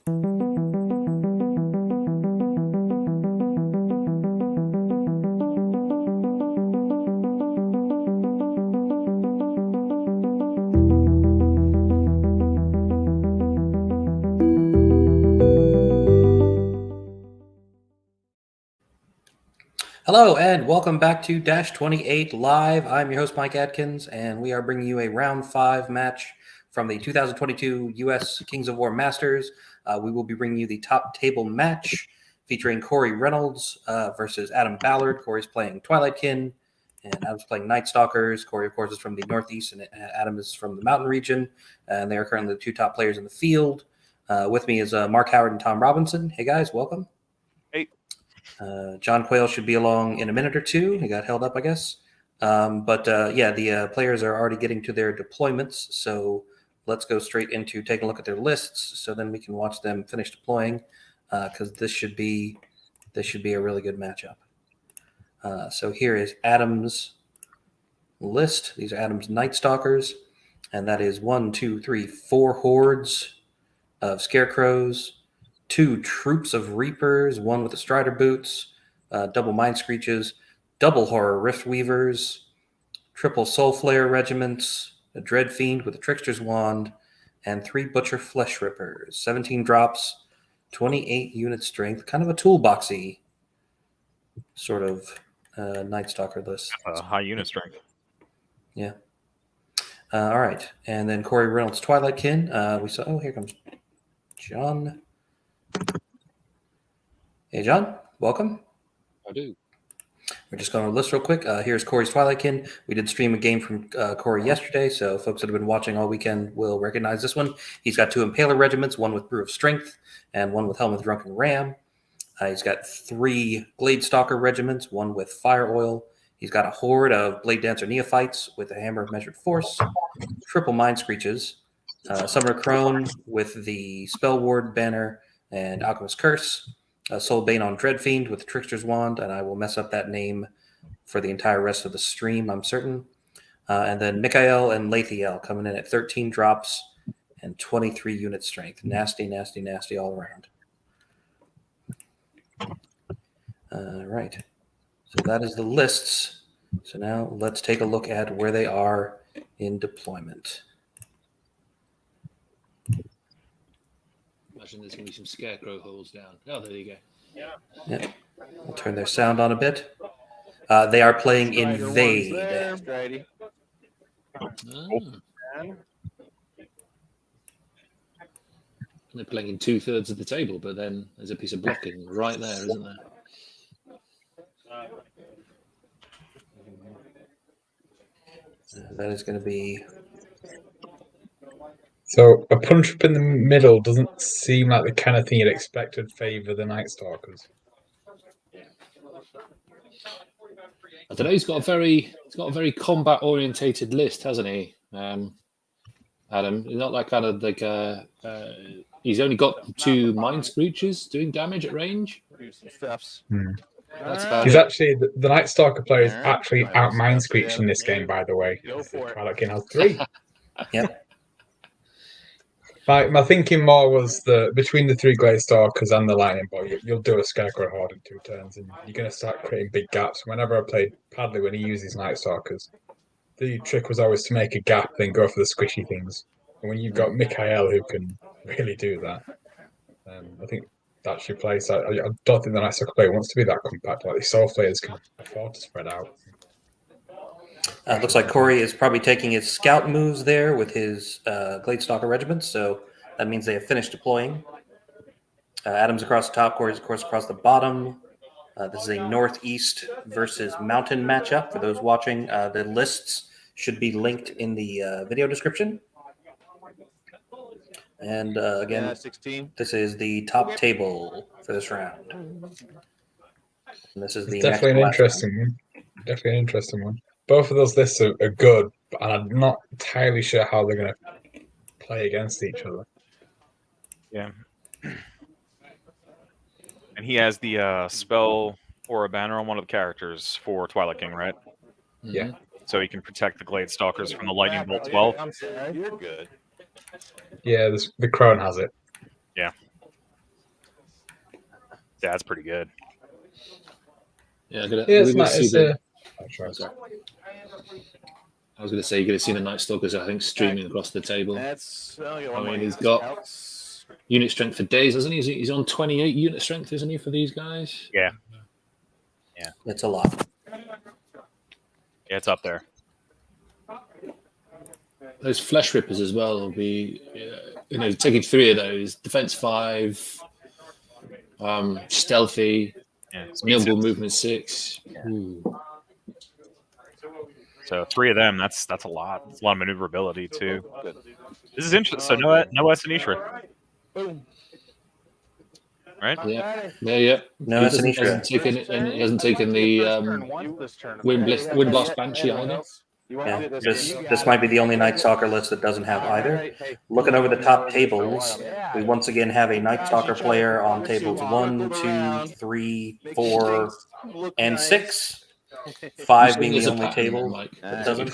Hello and welcome back to Dash28 Live. I'm your host, Mike Adkins, and we are bringing you a round 5 match from the 2022 U.S. Kings of War Masters. We will be bringing you the top table match featuring Corey Reynolds versus Adam Ballard. Corey's playing Twlight Kin, and Adam's playing Nightstalkers. Corey, of course, is from the Northeast, and Adam is from the Mountain region, and they are currently the 2 top players in the field. With me is Mark Howard and Tom Robinson. Hey, guys, welcome. Hey. John Quayle should be along in a minute or two. He got held up, I guess. The players are already getting to their deployments. So let's go straight into taking a look at their lists. So then we can watch them finish deploying, because this should be a really good matchup. So here is Adam's list. These are Adam's Nightstalkers, and that is 4 hordes of scarecrows, 2 troops of reapers, 1 with the strider boots, double mind screeches, double horror rift weavers, triple soul flare regiments, a dread fiend with a trickster's wand, and 3 butcher flesh rippers. 17 drops, 28 unit strength, kind of a toolboxy sort of Night Stalker list. High unit strength. Yeah. All right, and then Corey Reynolds, Twlight Kin. We saw. Oh, here comes John. Hey, John, welcome. I do. We're just going to list real quick. Here's Corey's Twlight Kin. We did stream a game from Corey yesterday, so folks that have been watching all weekend will recognize this one. He's got 2 Impaler regiments, 1 with Brew of Strength and 1 with Helm of the Drunken Ram. He's got 3 Glade Stalker regiments, 1 with Fire Oil. He's got a horde of Blade Dancer Neophytes with a Hammer of Measured Force, triple Mind Screeches, Summoner Crone with the Spell Ward banner and Alchemist Curse, Soul Bane on Dread Fiend with the Trickster's Wand, and I will mess up that name for the entire rest of the stream, I'm certain. And then Mikael and Lathiel coming in at 13 drops and 23 unit strength. Nasty, nasty, nasty all around. All right. So that is the lists. So now let's take a look at where they are in deployment. Imagine there's going to be some scarecrow holes down. Oh, there you go. Yeah. We'll turn their sound on a bit. They are playing Invade. They're playing in 2/3 of the table, but then there's a piece of blocking right there, isn't there? That is going to be... So a punch up in the middle doesn't seem like the kind of thing you'd expect to favour the Nightstalkers. I don't know. He's got a very combat orientated list, hasn't he, Adam? Not like kind of like he's only got 2 mind screeches doing damage at range. Thefts. That's about He's it. actually the Nightstalker player is actually out mind screeching this game, by the way. Twilight Kin has 3. Yep. My thinking more was that between the 3 Glade Stalkers and the Lightning Boy, you'll do a Scarecrow Horde in 2 turns, and you're going to start creating big gaps. Whenever I played Padley, when he uses Nightstalkers, the trick was always to make a gap, then go for the squishy things. And when you've got Mikael who can really do that, I think that's your place. I don't think the Nightstalker player wants to be that compact. Like the Soul players can afford to spread out. Looks like Corey is probably taking his scout moves there with his Glade Stalker regiment, so that means they have finished deploying. Adam's across the top, Corey's, of course, across the bottom. This is a Northeast versus Mountain matchup. For those watching, the lists should be linked in the video description. And again, 16. This is the top table for this round. And this is the Definitely an interesting one. Definitely an interesting one. Both of those lists are good, but I'm not entirely sure how they're going to play against each other. Yeah. And he has the spell or a banner on one of the characters for Twilight King, right? Yeah. So he can protect the Glade Stalkers from the Lightning Bolt 12. You're good. Yeah, the Crone has it. Yeah. Yeah, that's pretty good. Yeah, Yeah, it's not. It's a. Oh, sorry. I was going to say, you're going to see the Nightstalkers, I think, streaming across the table. That's. I mean, he's got unit strength for days, hasn't he? He's on 28 unit strength, isn't he, for these guys? Yeah. It's a lot. Yeah, it's up there. Those flesh rippers as well will be, taking 3 of those. Defense 5, stealthy, nimble movement 6. Ooh. So 3 of them, that's a lot. It's a lot of maneuverability too. This is interesting. So no Esanishra. Right? Yeah. No, He it's an hasn't taken the Wind Blast Banshee either. Yeah, this might be the only Nightstalker list that doesn't have either. Looking over the top tables, we once again have a Nightstalker player on tables 1, 2, 3, 4, and 6. 5 being the only table that doesn't.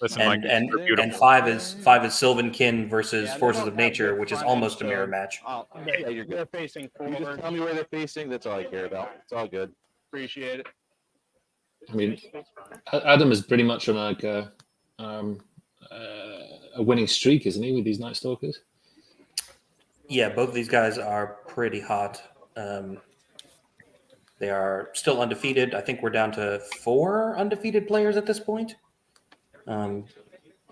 Listen, Mike, And 5 is Sylvan Kin versus Forces of Nature, which is almost a mirror match. Yeah, you're good. They're facing forward. You just tell me where they're facing. That's all I care about. It's all good. Appreciate it. I mean, Adam is pretty much on like a winning streak, isn't he, with these Nightstalkers? Yeah, both of these guys are pretty hot. They are still undefeated. I think we're down to 4 undefeated players at this point. I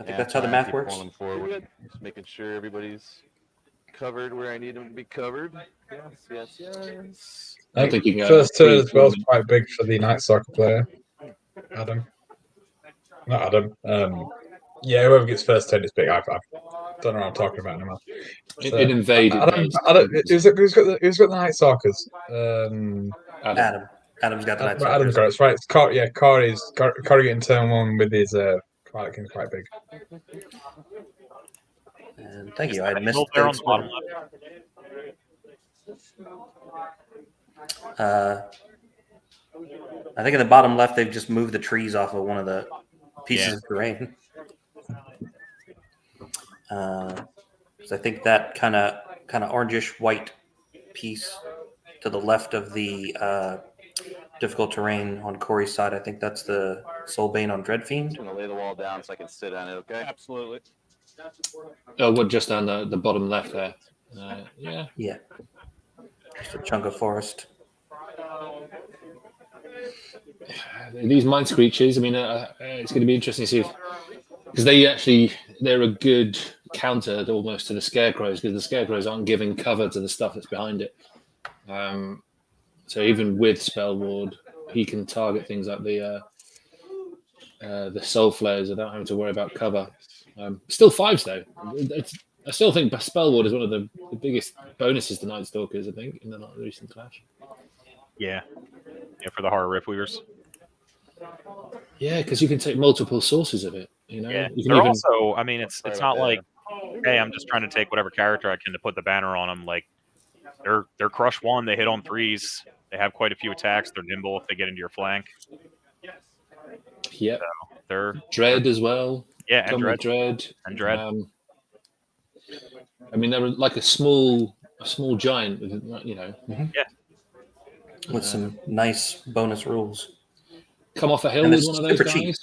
think that's how the math works. Forward. Just making sure everybody's covered where I need them to be covered. Yes. I think first turn as well is quite big for the Nightstalker player. Adam. Not Adam. Yeah, whoever gets first turn is big. I don't know what I'm talking about anymore. It invaded. Who's got the Nightstalkers? Adam. Adam's got the Nightstalkers. Adam's got it. It's right. It's Corey getting turn 1 with his Twilight Kin quite big. And thank you. I missed there on the the bottom left. I think in the bottom left, they've just moved the trees off of one of the pieces of terrain. So I think that kind of orangish white piece to the left of the difficult terrain on Corey's side, I think that's the Soulbane on Dreadfiend. I'm gonna lay the wall down so I can sit on it. Okay. Absolutely. Oh, what, just on the bottom left there? Yeah. Yeah. Just a chunk of forest. These Mind Screeches, I mean, it's going to be interesting to see because they're a good counter almost to the Scarecrows, because the Scarecrows aren't giving cover to the stuff that's behind it. So even with Spell Ward, he can target things like the Soul Flares without having to worry about cover. Still 5s though. I still think Spell Ward is one of the biggest bonuses to Nightstalkers, I think, in the recent clash. Yeah, for the Horror Riftweavers. Yeah, because you can take multiple sources of it. You know, Yeah, you can they're even... also. I mean, it's not like, hey, I'm just trying to take whatever character I can to put the banner on them. Like, they're crush 1. They hit on 3s. They have quite a few attacks. They're nimble if they get into your flank. Yeah, so they're Dread as well. Yeah, and Dread. I mean, they're like a small giant, you know. Mm-hmm. Yeah. With some nice bonus rules. Come off a hill with one of those guys. Cheap.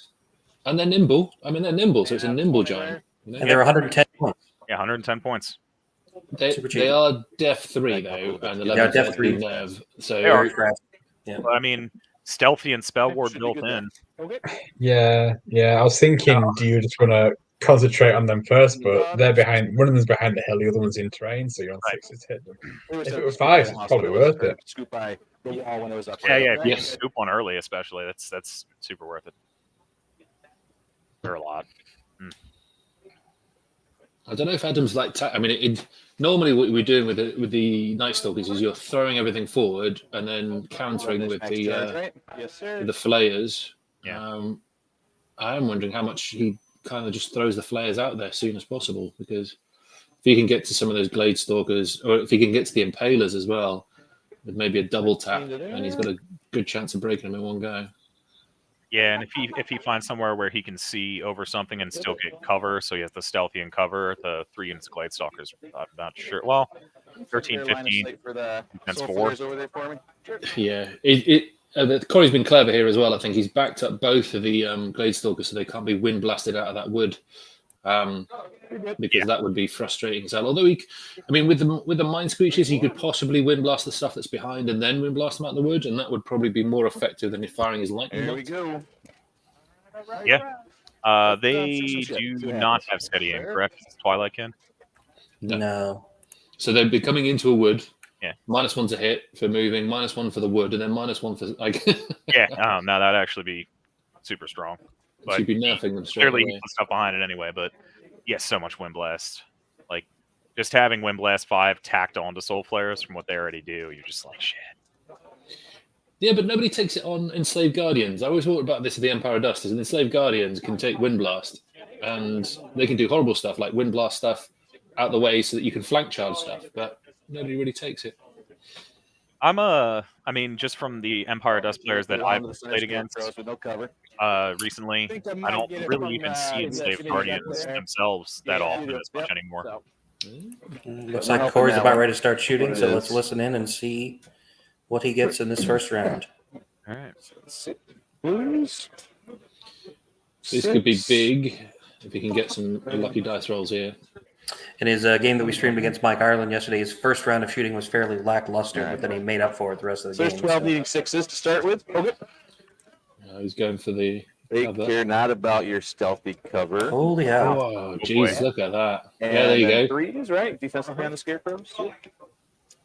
And they're nimble. I mean, they're nimble, so it's a nimble giant. You know? And they're 110 points. Yeah, 110 points. They are Def 3, though, and the level Def 3 nerve. So they are. Yeah. Well, I mean, stealthy and spell ward built in. Yeah. I was thinking, do you just want to concentrate on them first? But they're behind. One of them's behind the hill, the other one's in terrain, so you're on 6 to hit them. If it was 5, it's probably worth it. Scoop by the wall when it was up. Yeah. If you scoop one early, especially, that's super worth it. They're a lot. I don't know if Adam's like. I mean, normally what we're doing with the Nightstalkers is you're throwing everything forward and then countering with the flayers. Yeah. I am wondering how much he kind of just throws the flayers out there as soon as possible, because if he can get to some of those Glade Stalkers, or if he can get to the Impalers as well, with maybe a double tap, and he's got a good chance of breaking them in one go. Yeah, and if he finds somewhere where he can see over something and still get cover, so he has the stealthy and cover, the 3 units of Glade Stalkers, I'm not sure. Well, 13, 15, For the defense soul 4. flares over there for me. Yeah, Corey's been clever here as well. I think he's backed up both of the Gladestalkers so they can't be wind blasted out of that wood, because that would be frustrating as hell. Although with the Mind Screeches, you could possibly wind blast the stuff that's behind and then wind blast them out of the wood, and that would probably be more effective than if firing his lightning There we bolt. go. Yeah. They do not have steady aim, correct? Twilight Kin? No. So they'd be coming into a wood. Yeah. -1 to hit for moving, -1 for the wood, and then -1 for like. Yeah. No, that'd actually be super strong. But you'd be nerfing them straight clearly away. he put stuff behind it anyway. But yes, so much Wind Blast. Like just having Wind Blast 5 tacked onto Soul Flares from what they already do, you're just like shit. Yeah, but nobody takes it on Enslaved Guardians. I always thought about this at the Empire of Dust. Is Enslaved Guardians can take Wind Blast, and they can do horrible stuff like Wind Blast stuff out the way so that you can flank charge stuff. But nobody really takes it. I mean, just from the Empire Dust players that I've played against With no cover. recently, I don't really even see Enslaved Guardians themselves that often as much anymore. Looks like Corey's about ready to start shooting, so let's listen in and see what he gets in this first round. All right. Blues. This could be big if he can get some lucky dice rolls here. In his game that we streamed against Mike Ireland yesterday, his first round of shooting was fairly lackluster, but then he made up for it the rest of the So there's game. 12 needing 6s to start with. Okay. He's going for the They cover. care not about your stealthy cover. Holy hell. Oh, jeez, look at that. And Yeah, there you then go. 3s, right? Defensive hand the scarecrows.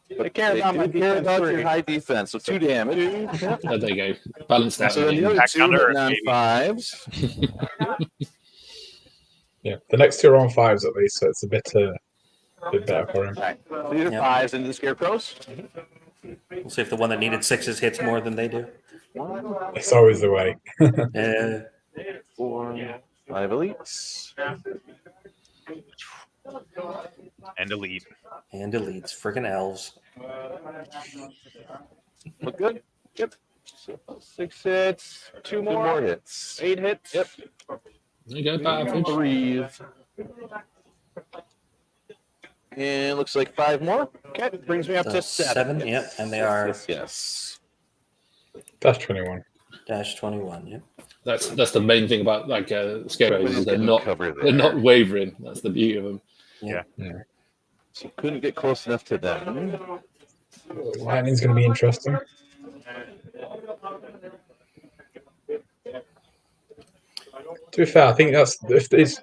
They care about my They do care defense about your three. high defense, so 2 damage. Oh, there you go. Balanced out. So then the other Back 2 down to hitting earth, on baby. 5s. Yeah, the next 2 are on 5s at least, so it's a bit better for him. Right. So these are Yep. 5s into the scarecrows. We'll see if the one that needed 6s hits more than they do. It's always the way. 4, 5 elites. And elite. And elites. Freaking elves. Look good? Yep. 6 hits, 2 2 more, more hits. 8 hits. Yep. There you go. About average. 3. And looks like 5 more. Okay, brings me up to 7. 7, yep. And they are Yes. Dash 21. dash 21, yep. That's the main thing about scarecrows is they're not wavering. That's the beauty of them. So couldn't get close enough to them. Lightning's going to be interesting. To be fair, I think that's if there's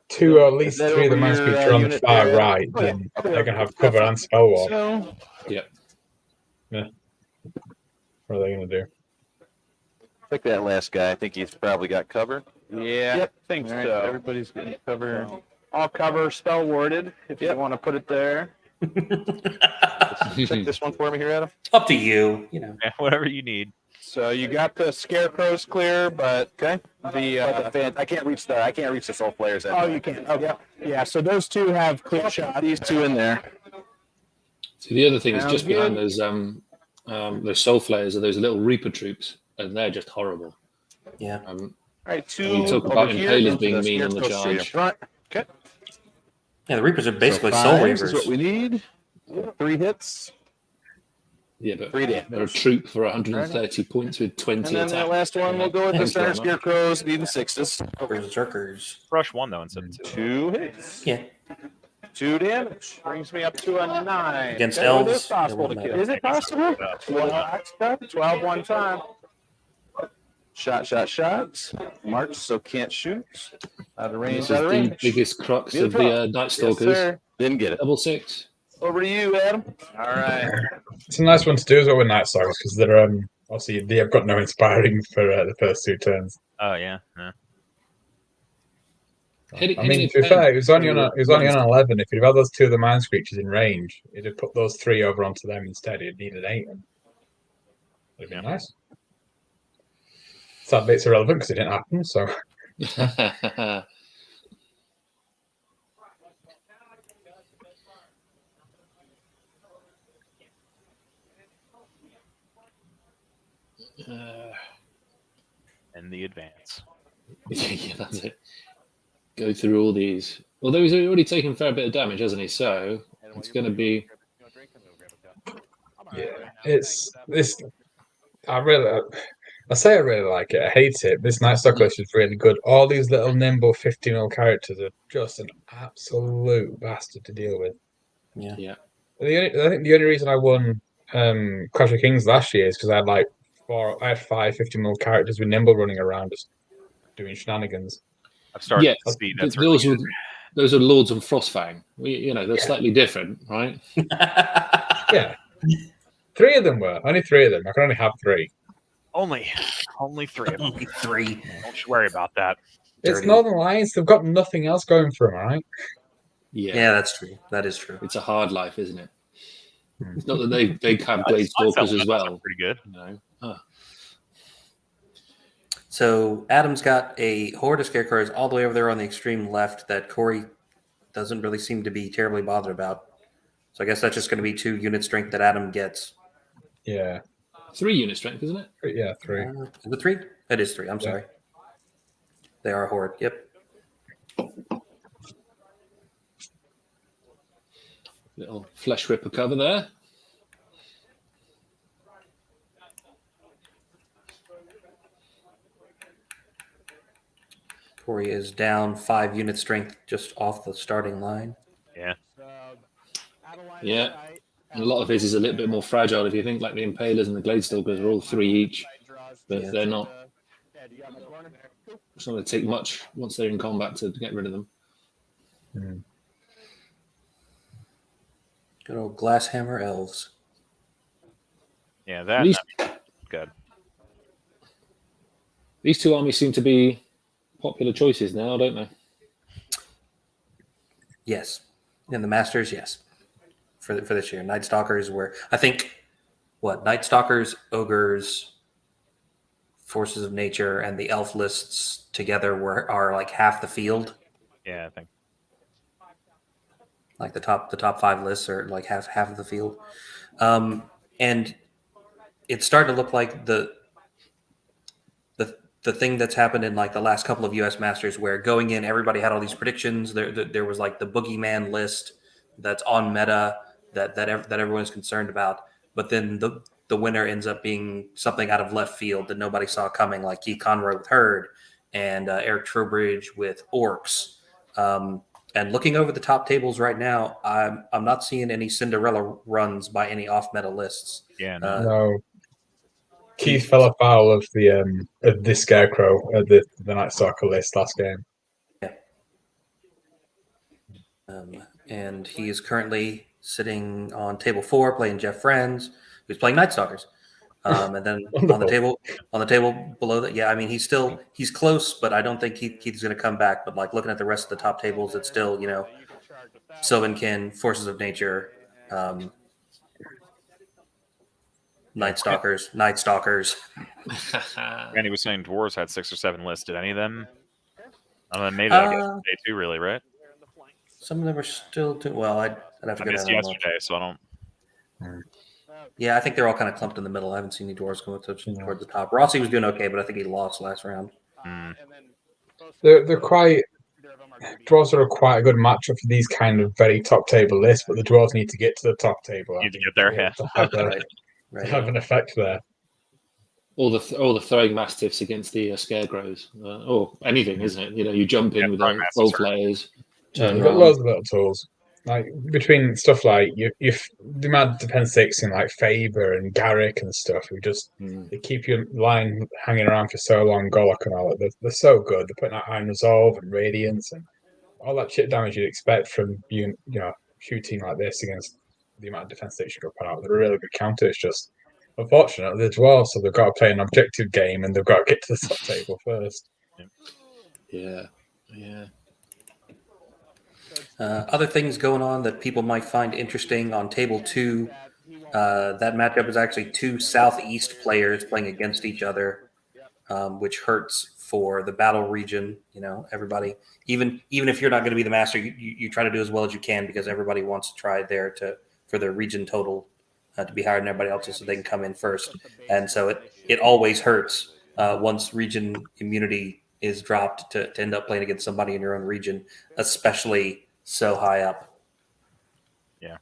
2 or at least 3 of the Mind Screeches are on the far right, then they're going to have cover and spell wall. So, What are they going to do? pick that last guy. I think he's probably got cover. Yeah, Yep. think All right, so. everybody's getting cover. I'll cover spell warded if you want to put it there. Check this one for me here, Adam. Up to you, you know. Yeah, whatever you need. So you got the scarecrows clear, but Okay. the I can't reach the soul players. oh, you can. Okay. Yeah. So those 2 have clear shot. These 2 in there. So the other thing is Sounds just behind those soul flares are those little Reaper troops, and they're just horrible. Yeah. All right, 2 You talk over about here. impalers Those being are mean on the scarecrows straight charge. up front. Yeah, the Reapers are basically So soul 5s is what waivers. we need. 3 hits. Yeah, but 3 damage. they're a troop for 130 points with 20 And then attack. that last one, we'll go with the Thanks center very much. scarecrows, needing 6s. Berserkers. Rush 1 though instead of 2. 2 hits. Yeah. 2 damage. Brings me up to a 9. Against Okay, elves, It is possible it to won't kill. matter. Is it possible? 12 one time. Shot. March, so can't shoot. Out of range, This is out of the range. biggest crux of Beautiful. the Night Yes, Stalkers. sir. Didn't get it. Double 6. Over to you, Adam. All right. It's a nice one to do as well with Nightstalkers because they're obviously they have got no inspiring for the first 2 turns. Oh yeah. Hitting I mean, it to be down. fair, it was only on 11. If you'd have had those 2 of the Mind Screeches in range, you'd have put those 3 over onto them instead. You'd needed 8. Would have been nice. Sad bit's irrelevant because it didn't happen. So And the advance. yeah, that's it. Go through all these. Although he's already taken a fair bit of damage, hasn't he? So it's going to be Yeah, it's this. I say I really like it. I hate it. This Nightstalker list is really good. All these little nimble 50 mil characters are just an absolute bastard to deal with. Yeah. I think the only reason I won Clash of Kings last year is because I had 5 50 mil characters with nimble running around just doing shenanigans. I've started Yeah, to see that's really good. those are Lords and Frostfang. They're slightly different, right? Yeah. 3 of them were. Only 3 of them. I can only have 3. Only 3 of them. Only 3. Don't you worry about that. It's Northern Alliance. They've got nothing else going for them, right? Yeah, that's true. That is true. It's a hard life, isn't it? It's not that they have Blade Stalkers as well. Pretty good. So Adam's got a horde of scarecrows all the way over there on the extreme left that Corey doesn't really seem to be terribly bothered about. So I guess that's just going to be 2 unit strength that Adam gets. Yeah. 3 unit strength, isn't it? Yeah, 3. Is it 3? It is 3. I'm sorry. They are a horde. Yep. Little flesh ripper cover there. Corey is down 5 unit strength just off the starting line. Yeah. Yeah. And a lot of his is a little bit more fragile if you think like the Impalers and the Gladestalkers are all 3 each. But they're not. It's not going to take much once they're in combat to get rid of them. Good old Glasshammer elves. Yeah, that's good. These 2 armies seem to be popular choices now, don't they? Yes. And the Masters, yes. For this year. Nightstalkers were, I think, Nightstalkers, Ogres, Forces of Nature, and the Elf lists together are like half the field. Yeah, I think. Like the top 5 lists are like half of the field. And it's starting to look like the thing that's happened in like the last couple of US Masters where going in, everybody had all these predictions. There was like the boogeyman list that's on meta that everyone's concerned about. But then the winner ends up being something out of left field that nobody saw coming, like Keith Conroy with Herd and Eric Trowbridge with Orcs. And looking over the top tables right now, I'm not seeing any Cinderella runs by any off-meta lists. Yeah, No. Keith fell afoul of the Scarecrow at the Nightstalker list last game. Yeah. And he is currently sitting on table 4 playing Jeff Friends, who's playing Nightstalkers. And then on the table below that, I mean, he's close, but I don't think Keith's going to come back. But like looking at the rest of the top tables, it's still, Sylvan Kin, Forces of Nature, Nightstalkers. And he was saying dwarves had 6 or 7 lists. Did any of them? Maybe that day too, really, right? Some of them are still too well. I'd have to go down yesterday, so I don't. Yeah, I think they're all kind of clumped in the middle. I haven't seen any dwarves go toward the top. Rossi was doing okay, but I think he lost last round. They're quite. Dwarves are quite a good matchup for these kind of very top table lists, but the dwarves need to get to the top table. Need to get there, yeah. To have an effect there. All the throwing mastiffs against the scarecrows, or anything, isn't it? You jump in with the bow players. You've got loads of little tools. Like between stuff like the amount of defense 6 in like Faber and Garrick and stuff, who just they keep your line hanging around for so long. Golok and all that, they're so good. They're putting out Iron Resolve and Radiance and all that chip damage you'd expect from shooting like this against the amount of defense 6 you could put out. They're a really good counter. It's just unfortunately they're dwarves, so they've got to play an objective game and they've got to get to the top table first. Yeah. Other things going on that people might find interesting on table 2. That matchup is actually 2 Southeast players playing against each other, which hurts for the battle region. Everybody, even if you're not going to be the master, you try to do as well as you can because everybody wants to try for their region total to be higher than everybody else, so they can come in first. And so it always hurts once region immunity is dropped to end up playing against somebody in your own region, especially so high up.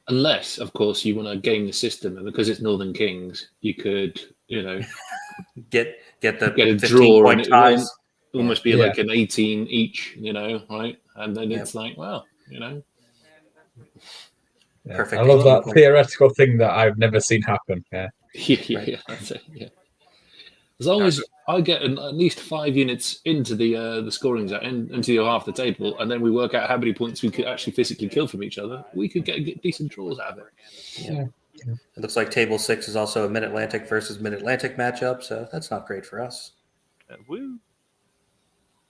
Unless, of course, you want to game the system, and because it's Northern Kings, you could, Get the get a 15 draw point and it ties. will almost be Yeah. like an 18 each, right? And then it's like, well, Yeah. Perfect. I love 18 that point. theoretical thing that I've never seen happen. Yeah. yeah, that's it. Yeah. As long as I get at least 5 units into the scoring zone, into your half the table, and then we work out how many points we could actually physically kill from each other, we could get decent draws out of it. Yeah. It looks like table 6 is also a Mid-Atlantic versus Mid-Atlantic matchup, so that's not great for us. Woo.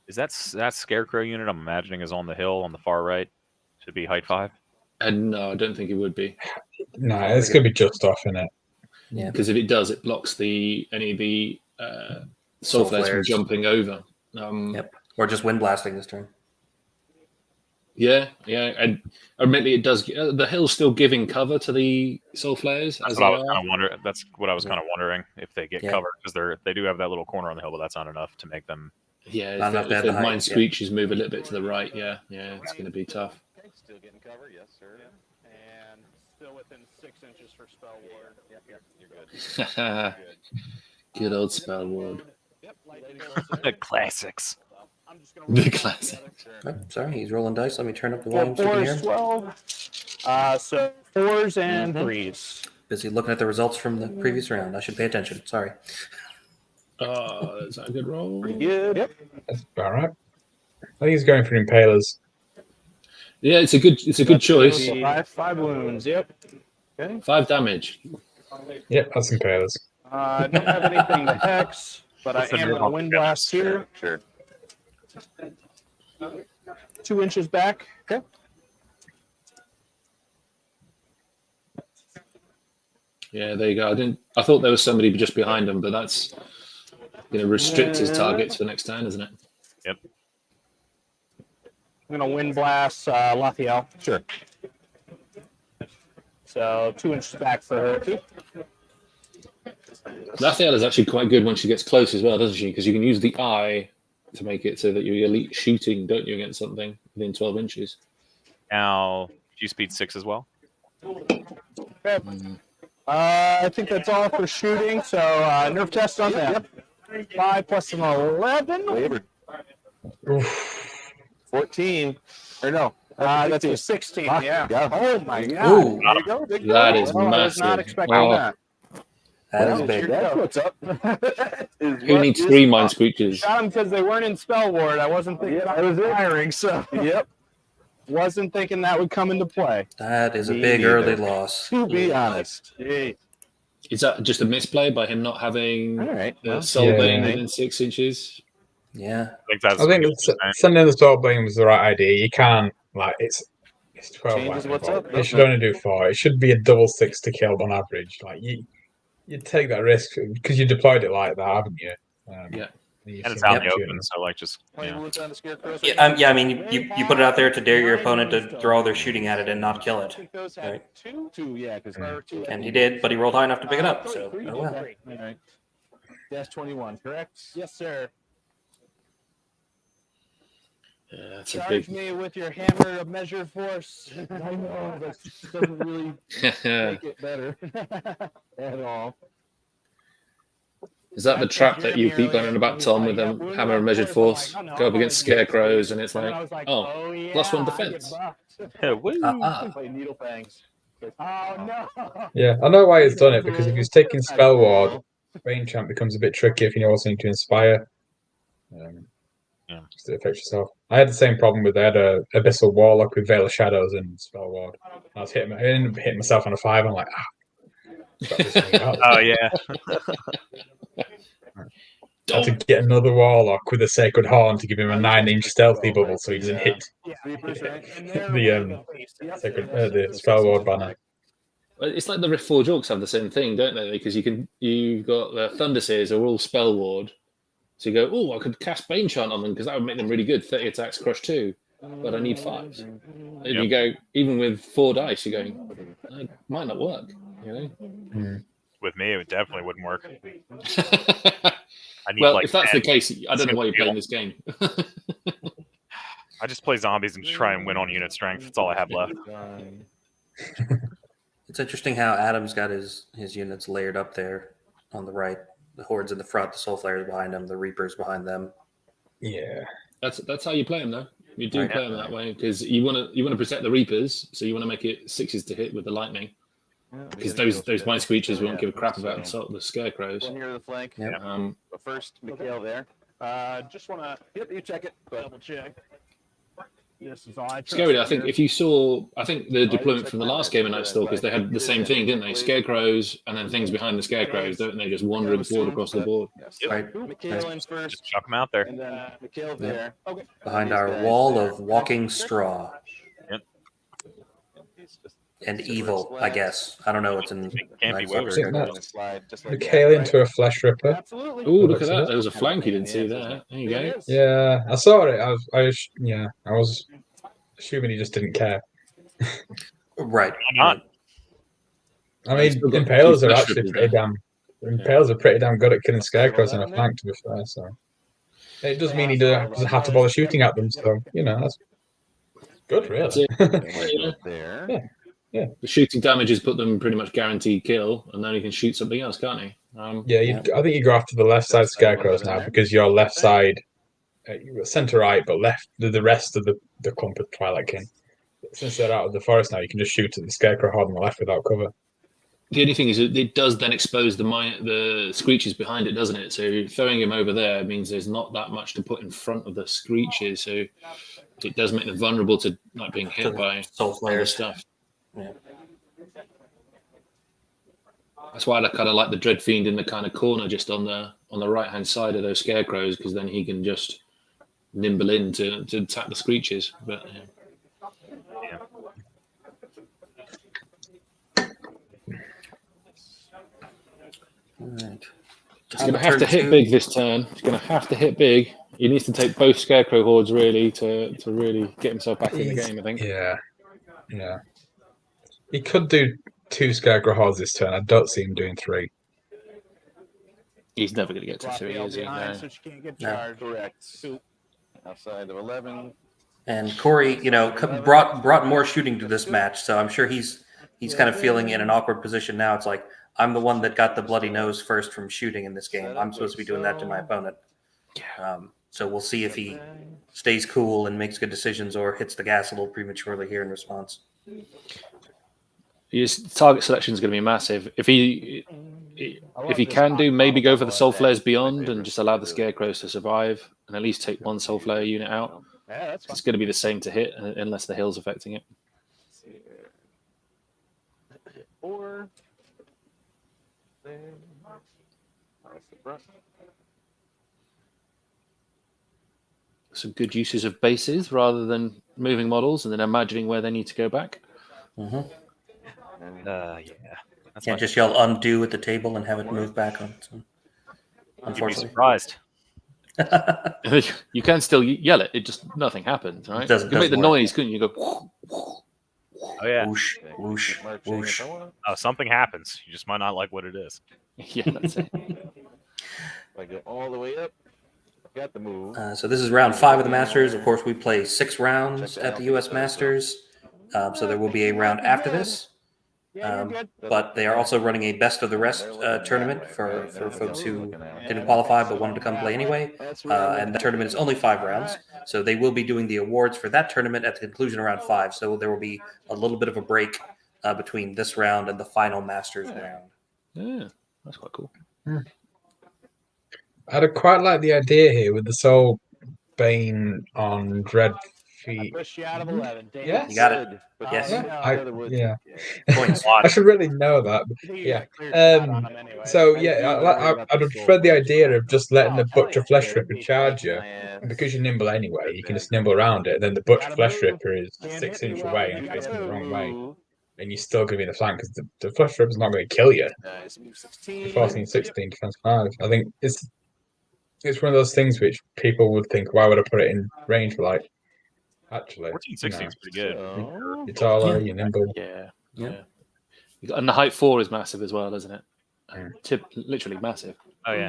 Is that Scarecrow unit I'm imagining is on the hill on the far right? Should be height 5. And no, I don't think it would be, No, it's going to be just off, isn't it? Yeah. because if it does, it blocks any of the soul flares from flares. jumping over. Yep. Or just wind blasting this turn. Yeah, and admittedly, it does. The hill's still giving cover to the soul flares. That's as what I they was are. kind of wondering. That's what I was kind of wondering if they get Yeah. covered, because they do have that little corner on the hill, but that's not enough to make them. Yeah, Not enough to if have the the height, mind yeah. screeches move a little bit to the right, yeah, it's going to be tough. Okay, still getting cover, yes, sir. And still within 6 inches for spell ward. Yep, you're good. Good old spell ward. Yep. Classics. I'm just gonna The classic. Oh, sorry, he's rolling dice. Let me turn up the Yeah, volume so you 4 can is hear. 12. So 4s and 3s. Busy looking at the results from the previous round. I should pay attention. Sorry. Is that a good roll? Pretty good. Yep. That's about right. I think he's going for Impalers. Yeah, it's a good choice. 5 wounds. Yep. Okay. 5 damage. Yep, that's Impalers. I don't have anything to hex, but I What's the am move going on to wind the blast here. Sure. 2 inches back. Okay. Yeah, there you go. I thought there was somebody just behind him, but that's going to restrict his targets for next turn, isn't it? Yep. I'm going to wind blast Lafayette. Sure. So 2 inches back for her too. Lafayette is actually quite good when she gets close as well, doesn't she? Because you can use the eye to make it so that you're elite shooting, don't you, against something within 12 inches. Now, G speed 6 as well. Okay. I think that's all for shooting. So nerf test on that. 5 plus an 11. Wavered. Oof. 14. Or no. That's a 16. Yeah. Oh my god. Ooh. There you go. Big That goal. is I was massive. not expecting Oh. that. That is Well, big. That's what's up. Who needs 3 mind screeches? Shot them because they weren't in spell ward. I wasn't thinking about firing, so Yep. wasn't thinking that would come into play. That is a Me big neither. early loss. To be honest. Gee. Is that just a misplay by him not having All right. the Well, soul Yeah. vein within 6 inches? Yeah. I think that's. I think sending the Soul Beam was the right idea. You can't, it's 12 Changes lightning what's bolt. up, It should doesn't only do 4. It should be a double 6 to kill on average. Like you take that risk because you deployed it like that, haven't you? Yeah. You've And it's seen out in the the opportunity. open, so like just. Playing Yeah. with on the scarecrows. Yeah, I mean, you put it out there to dare your opponent to throw all their shooting at it and not kill I it. think those had Right. 2, yeah, because there were 2. And he did, but he rolled high enough to pick it up. So, Three. oh well. All right. Dash 21, correct? Yes, sir. Yeah, that's a Charge big. me with your hammer of measure force. I know that doesn't really make it better at all. Is that the trap that you keep going on about, Tom, with a hammer and measured force? Go up against scarecrows, and it's like, oh, yeah, +1 I defense. get buffed. Woo. Play needle fangs. Oh no! Yeah, I know why he's done it because if he's taking Spell Ward, Bane Champ becomes a bit tricky if you also need to Inspire. Yeah. Just to affect yourself. I had the same problem with I had a Abyssal Warlock with Veil of Shadows and Spell Ward. I was hitting myself on a 5. I'm like, stop this thing out. Oh yeah. I had to get another Warlock with a Sacred Horn to give him a 9-inch stealthy bubble so he doesn't hit the Spell Ward banner. Well, it's like the Rift Forge Orcs have the same thing, don't they? Because you've got the Thunderseers are all spell ward, so you go, oh, I could cast Bane Chant on them because that would make them really good. 30 attacks, crush 2, but I need 5s. And you go, even with 4 dice, you're going, it might not work. With me, it definitely wouldn't work. I need Well, like if that's 10. the case, I don't know why you're playing this game. I just play zombies and try and win on unit strength. That's all I have left. It's interesting how Adam's got his units layered up there on the right. The Hordes in the front, the Soul Flayers behind them, the Reapers behind them. Yeah. That's how you play them, though. You do Right. play them that way because you want to protect the Reapers, so you want to make it 6s to hit with the lightning. Because those Mind Screechers won't give a crap about the Scarecrows. One here to the flank. Yep. But first, Mikhail there. Just want to Yep, you check it. double check. This is all I trust. Scary. I think if you saw, I think the deployment from the last game of Nightstalkers, they had the same thing, didn't they? Scarecrows and then things behind the Scarecrows, don't they? Just wandering forward across the board. Yes. Right. Mikhail in Just first, chuck them out there. and then Mikhail there. Okay. Behind our wall of walking straw and evil, I guess. I don't know what's in Can't be Nightstalkers. weathered. Slide just like Mikhail into a flesh ripper. Absolutely. Oh, look at that! There was a flank you didn't see there. There you go. Yeah, I saw it. I was assuming he just didn't care. Right. Why not? I mean, still got Impalers two are flesh actually rippers pretty damn. Impalers are pretty damn good at killing scarecrows in a flank, to be fair. So it does mean he doesn't have to bother shooting at them. So that's good, That's really. it. there. The shooting damages put them pretty much guaranteed kill, and then he can shoot something else, can't he? I think you go after the left side scarecrows now because your left side, centre right, but left the rest of the clump of Twilight Kin. Since they're out of the forest now, you can just shoot at the scarecrow hard on the left without cover. The only thing is it does then expose the screeches behind it, doesn't it? So throwing him over there means there's not that much to put in front of the screeches. So it does make them vulnerable to like being hit by Soul other Flayers. stuff. Yeah. That's why I kind of like the Dread Fiend in the kind of corner just on the right hand side of those scarecrows, because then he can just nimble in to attack the screeches. But Right. he's going to have to hit big this turn. He's going to have to hit big. He needs to take both scarecrow hordes really to really get himself back in the game, I think. Yeah. He could do 2 scarecrow hordes this turn. I don't see him doing 3. He's never going to get to Drop 3, the L is he? behind No. so she can't get No. charged. Correct. Outside of 11. And Corey, brought more shooting to this match, so I'm sure he's kind of feeling in an awkward position now. It's like, I'm the one that got the bloody nose first from shooting in this game. I'm supposed to be doing that to my opponent. So we'll see if he stays cool and makes good decisions or hits the gas a little prematurely here in response. His target selection is going to be massive. If he can do, maybe go for the Soul Flares beyond and just allow the Scarecrows to survive and at least take one Soul Flare unit out. Yeah, that's fine. It's going to be the same to hit unless the hill's affecting it. Or there. That's the front. Some good uses of bases rather than moving models and then imagining where they need to go back. Mm-hmm. Yeah. That's Can't just yell undo at the table and have it move back on. So, You'd be unfortunately. surprised. You can still yell it. It just nothing happens, right? Doesn't- You can make the doesn't work. noise, couldn't you? You go. Oh yeah. Whoosh, Okay, whoosh, keep marching whoosh. if I want. Oh, something happens. You just might not like what it is. Yeah, that's it. If I go all the way up, I've got the move. So this is round 5 of the Masters. Of course, we play 6 rounds at the U.S. Masters. So there will be a round after this. Yeah, you're good. But they are also running a best of the rest tournament for folks who didn't qualify but wanted to come play anyway. And the tournament is only 5 rounds. So they will be doing the awards for that tournament at the conclusion of round 5. So there will be a little bit of a break between this round and the final Masters round. Yeah, that's quite cool. I'd quite like the idea here with the Soul Bane on Dread I Feet. pushed you out of 11. Damn. Yeah. You got it. But Yes. Yeah. Points. I should really know that. Yeah. So I'd prefer the idea of just letting the Butcher Flesh Ripper charge you. And because you're nimble anyway, you can just nimble around it. Then the Butcher Flesh Ripper is 6 inches away and facing the wrong way. And you're still going to be in the flank because the Flesh Ripper's not going to kill you. Nice. Move You're 16. 14, 16, defense 5. I think it's one of those things which people would think, why would I put it in range? But like, actually, 14, 16 is pretty good. So, you're taller, you're nimble. Yeah. Yeah. And the height 4 is massive as well, isn't it? Literally massive. Oh yeah.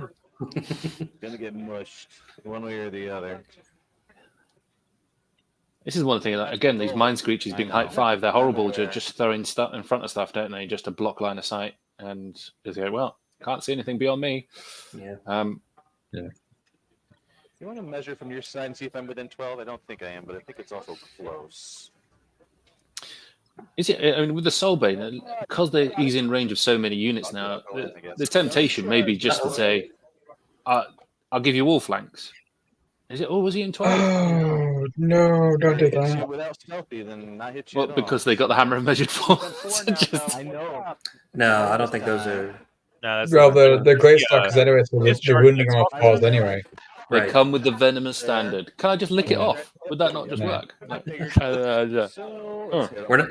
gonna get mushed one way or the other. This is one thing. Like, again, these Mind Screeches being height 5, they're horrible to just throwing stuff in front of stuff, don't they? Just to block line of sight and just go, well, can't see anything beyond me. Yeah. You want to measure from your side and see if I'm within 12? I don't think I am, but I think it's also close. Is it? I mean, with the Soulbane, because he's in range of so many units now, the temptation may be just to say, I'll give you all flanks. Is it? Or was he in 12? Oh, no, don't do If you that. without stealthy, then not hit you Well, at because all. they got the hammer and measured for. I know. No, I don't think those are. No, that's Well, not- the Great Yeah, Stalkers anyway, so his they're chart wounding takes them off off. pause anyway. They Right. come with the venomous standard. Can I just lick it off? Would that not just No. work? So, let's hit We're not.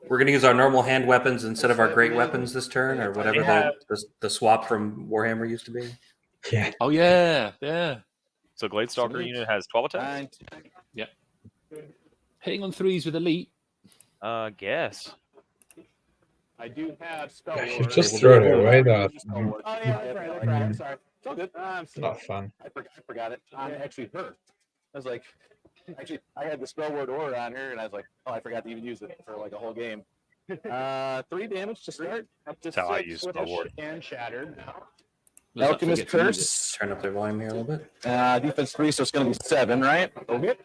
We're going to use our normal hand weapons instead of our great weapons this turn, or whatever the swap from Warhammer used to be. Yeah. Oh yeah, yeah. So Gladestalker unit has 12 attacks? Hitting on 3s with elite. Guess. I do have spell You've ward. just thrown it away, though. Oh yeah, that's right. That's right. I'm sorry. It's all good. It's not fun. I forgot it. I'm actually hurt. I was like, actually, I had the spell word aura on her, and I was like, oh, I forgot to even use it for like a whole game. 3 damage to start. Up to That's how I 6 use with spell a ward. and shattered. Let's not Alchemist forget to use it. Curse. Turn up their volume here a little bit. Defense 3, so it's going to be 7, right? Okay.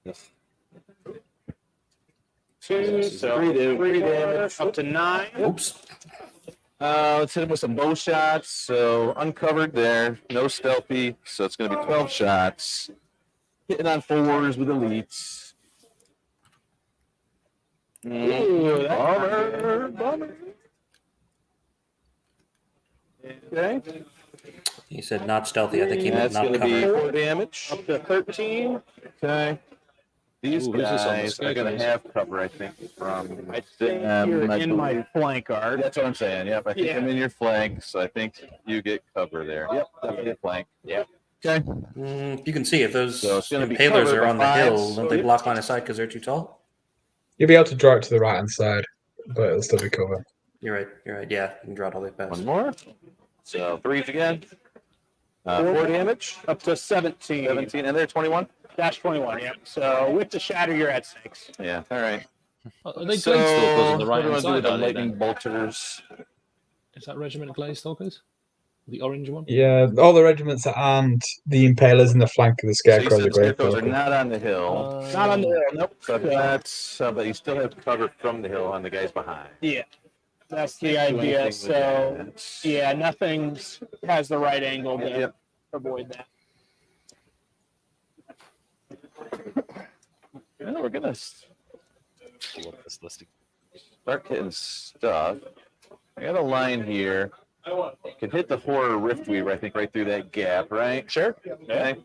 Yes. 2, so 3 damage. Up to 9. Oops. Let's hit him with some bow shots. So uncovered there, no stealthy. So it's going to be 12 shots. Hitting on 4s with elites. Ooh, that's Bummer. Okay. He said not stealthy. I think he meant That's not going to be covered. 4 damage. up to 13. Okay. These Ooh, who's this on the guys are going to scarecrows? have cover, I think, from. I think you're in my flank guard. That's what I'm saying. Yep, I think Yeah. I'm in your flank, so I think you get cover there. Yep, definitely a flank. Yep. Okay. You can see if those So it's gonna be impalers covered are by on the hill, 5s. don't they block line of sight because they're too tall? You'll be able to draw it to the right hand side, but it'll still be covered. You're right. You're right. Yeah, you can draw it all the way past. One more. So 3s again. 4 damage. Up to 17. 17, and they're 21. Dash 21, yep. So with the shatter, you're at 6. Yeah. All right. Are they So Gladestalkers on the what right do I hand do with side? the Are they lightning then? bolters? Is that Regiment of Gladestalkers? The orange one? Yeah, all the regiments that aren't the impalers in the flank of the So you scarecrow said are the the Great scarecrows are Stalkers. not on the hill. Not on the hill, nope. So that's, but you still have cover from the hill on the guys behind. Yeah, that's the Can't do idea. anything So, with that. yeah, nothing has the right angle to Yep. avoid that. Well, we're gonna Pull up this listing. start hitting stuff. I got a line here. Could hit the horror riftweaver, I think, right through that gap, right? Sure. Okay.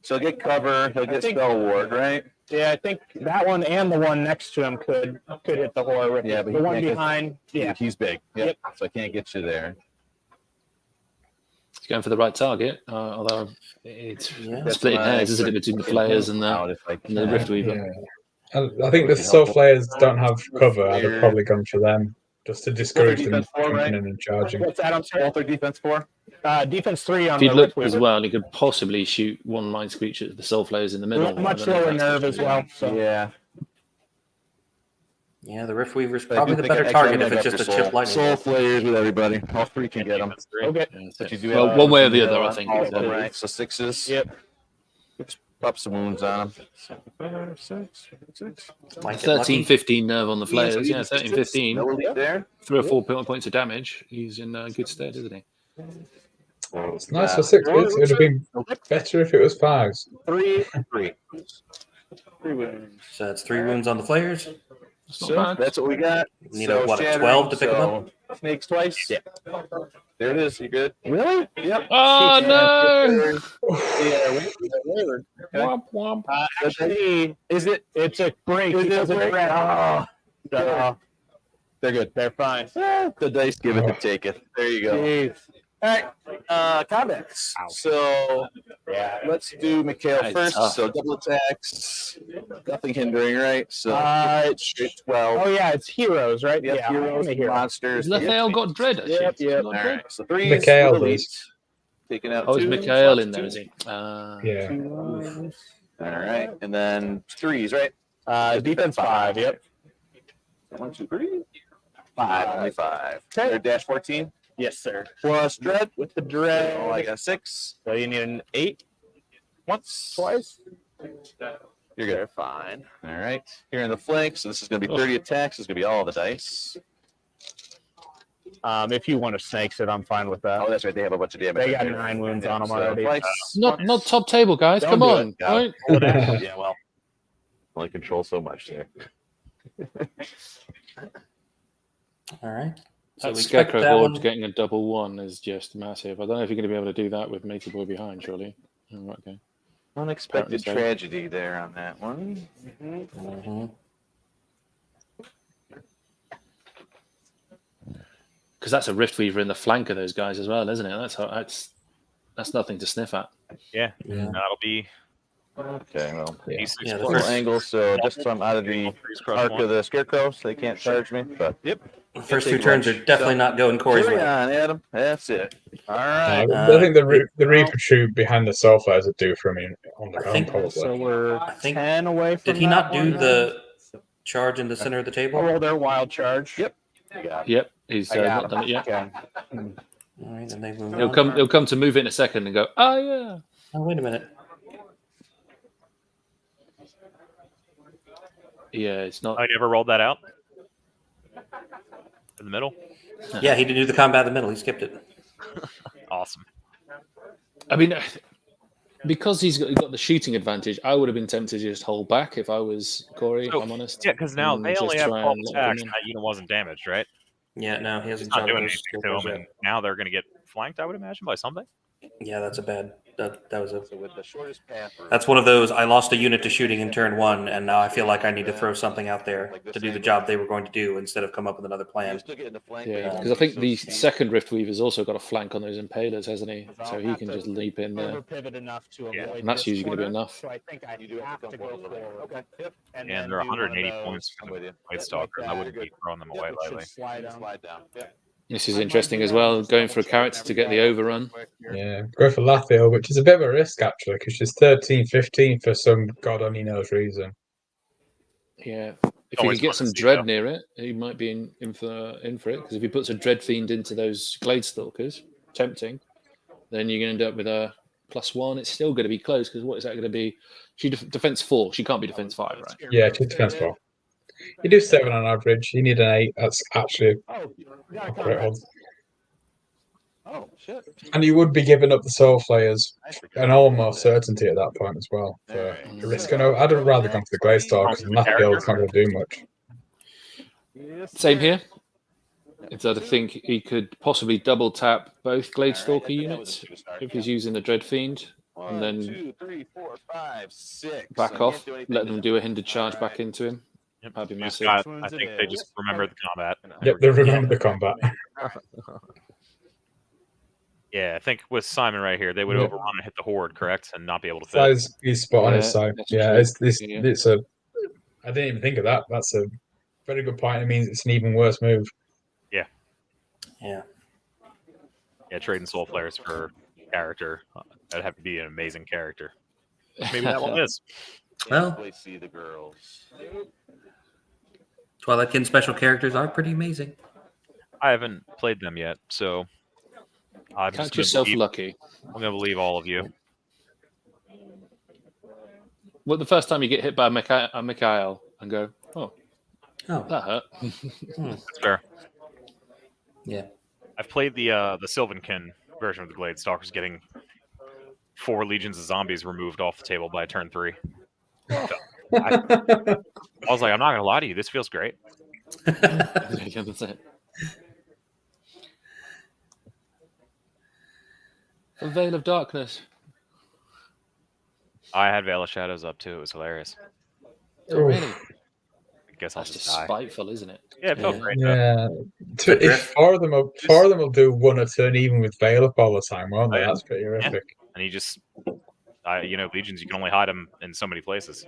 So he'll get cover. He'll get think- spell ward, right? Yeah, I think that one and the one next to him could hit the horror. Yeah, but the he one can't get- behind, yeah. He's big. Yep. So I can't get you there. It's going for the right target, although it's Yeah. splitting That's why hairs, isn't it, between the flayers and out the, if I and the can. Riftweaver? Yeah. I think the Soul Flayers don't have cover. I'd have probably gone for them just to discourage them defense from four, jumping right? in and charging. What's that? I'm sorry. Both are defense 4. Defense 3 on If the you'd look Riftweaver. as well, you could possibly shoot one Mind Screech at the Soul Flayers in the middle. Much I don't know if lower that's nerve what as you do. well. So. Yeah. Yeah, the Riftweaver's But I probably do the think better actually I'm target if gonna it's go just a for chip lightning. Soul Flayers with everybody. All 3 can get them. Defense 3. Okay. But you do Well, have one way or the you other, know, I think. all is, of them, right? So 6s. Yep. Just pop some wounds on them. 6. Blanket 13, lucky. 15 nerve on the Flayers. So Yeah, he's 13, just 15. No elite there. 3 or 4 points of damage. He's in good stead, isn't he? It's nice for 6 bits. It would have been better if it was 5s. 3. 3 wounds. So that's 3 wounds on the Flayers. It's not So bad. that's what we got. Need So a, what, a shattering, 12 to pick them up? so Snakes twice. Yeah. There it is. You good? Really? Yep. Oh, no! Yeah. Okay. Womp, womp. Actually, is it? It's a break. Is it because a it's break? red. They're good. They're fine. The dice give it and take it. There you go. Jeez. All right. Combats. So Yeah. let's do Mikhail That's first. tough. So double attacks. Nothing hindering, right? So It's straight 12. Oh yeah, it's heroes, right? Yep, Yeah, heroes, I'm a hero. monsters. Has Lethael got dread, actually? Yep, yep. All right. So 3 Mikhail with does. elite. taking out Oh, is 2. Mikhail so in there, that's is he? Yeah. 2. All right, and then 3s, right? Defense 5. Yep. 1, 2, 3. 5, only 5. Okay. Or dash 14 Yes, sir. plus dread. With the dread. Oh, I got 6. So you need an 8 once, twice. You're good. They're fine. All right. Here in the flank, so this is going to be 30 attacks. This is going to be all the dice. If you want to snakes it, I'm fine with that. Oh, that's right. They have a bunch of damage. They got right there. 9 wounds on them So already. twice. Not top table, guys. Don't Come do on. it. Yeah. Right? Yeah, well, only control so much there. All right. So That we expect Scarecrow that board one. getting a double 1 is just massive. I don't know if you're going to be able to do that with Matey Boy behind, surely. Oh, right, okay. Unexpected Apparently so. tragedy there on that one. Mhm. Because that's a Rift Weaver in the flank of those guys as well, isn't it? That's nothing to sniff at. Yeah, Yeah. that'll be Okay, well, Yeah. D6 Yeah, the full first- angle, so just so I'm out of the Freeze crush arc one. of the scarecrow, so they can't charge me. But yep. The first Take 2 turns lunch. are definitely So, not going Corey's Carry way. on, Adam. That's it. All right. I think the Reaper Troop behind the Soul Flares would do for me on the I ground, think probably. So we're I think- 10 away from Did he that not do one now? the charge in the center of the I'll table? roll their wild charge. Yep. You got it. Yep, he's I got not him. done it yet. Okay. All right, then they move He'll on. He'll come to move it in a second and go, oh yeah. Oh, wait a minute. Yeah, it's not. I never rolled that out in the middle. Yeah, he didn't do the combat in the middle. He skipped it. Awesome. I mean, because he's got the shooting advantage, I would have been tempted to just hold back if I was Corey. So, I'm honest. Yeah, because now And they just only have try 12 and lock attacks, them and that unit wasn't damaged, right? Yeah, no, he It's hasn't not shot doing those anything to skills them, yet. and now they're going to get flanked, I would imagine, by something. Yeah, that's a bad. That was a. So with the shortest path. That's one of those. I lost a unit to shooting in turn 1, and now I feel like I need to throw something out there to do the job they were going to do instead of come up with another plan. Yeah, because I think the second Rift Weaver's also got a flank on those Impalers, hasn't he? So he can just leap in there. Never pivot enough to Yeah. avoid And that's this usually gonna be corner, enough. So I think I have to go forward. Okay. Yep. And then they're do one of 180 those. points for I'm the with you. Nightstalkers. I that. wouldn't be throwing them away It should lightly. slide down. Slide down. Yep. This is interesting as well, going for a character to get the overrun. Yeah, go for Lathiel, which is a bit of a risk actually, because she's 13, 15 for some god only knows reason. Yeah. If he Always could get fun to some see, dread though. near it, he might be in for it. Because if he puts a dread fiend into those Gladestalkers, tempting, then you're going to end up with a +1. It's still going to be close because what is that going to be? She defense 4. She can't be defense 5, right? Yeah, she's defense 4. You do 7 on average. You need an 8. That's actually Oh, a great odds. Oh shit. And you would be giving up the Soul Flayers an almost certainty at that point as well. For Alright. risking. I'd rather gone for the Gladestalkers, and Lathiel's not going to do much. Same here. It's I think he could possibly double tap both Gladestalker units if he's using the Dread Fiend, and then 2, 3, 4, 5, 6. back off, let them do a hindered charge back into him. Yep. That'd be You just massive. got- I think they just remembered the combat. Yep, they remember the combat. Yeah, I think with Simon right here, they would Yeah. overrun and hit the horde, correct, and not be able to fit. He's spot on his Yeah, side. that's Yeah, true. it's Yeah. it's a. I didn't even think of that. That's a very good point. It means it's an even worse move. Yeah. Yeah, trading soul flares for character. That'd have to be an amazing character. Maybe that one is. Well- Can't see the girls. Twilight Kin special characters are pretty amazing. I haven't played them yet, so I'm Count just yourself gonna lucky. I'm gonna believe all of you. Well, the first time you get hit by a Mikhail and go, oh, Oh, that hurt. That's fair. yeah. I've played the Sylvankin version of the Gladestalkers, getting 4 legions of zombies removed off the table by turn 3. I was like, I'm not gonna lie to you, this feels great. Yeah, that's it. A veil of darkness. I had Veil of Shadows up too. It was hilarious. Oh, really? I guess I'll That's just just die. spiteful, isn't it? Yeah, it felt Yeah. great. Though. Yeah, Good if riff. 4 of them will do 1 a turn even with Veil up all the time, won't they? Oh, yeah. That's pretty horrific. And you just, legions, you can only hide them in so many places.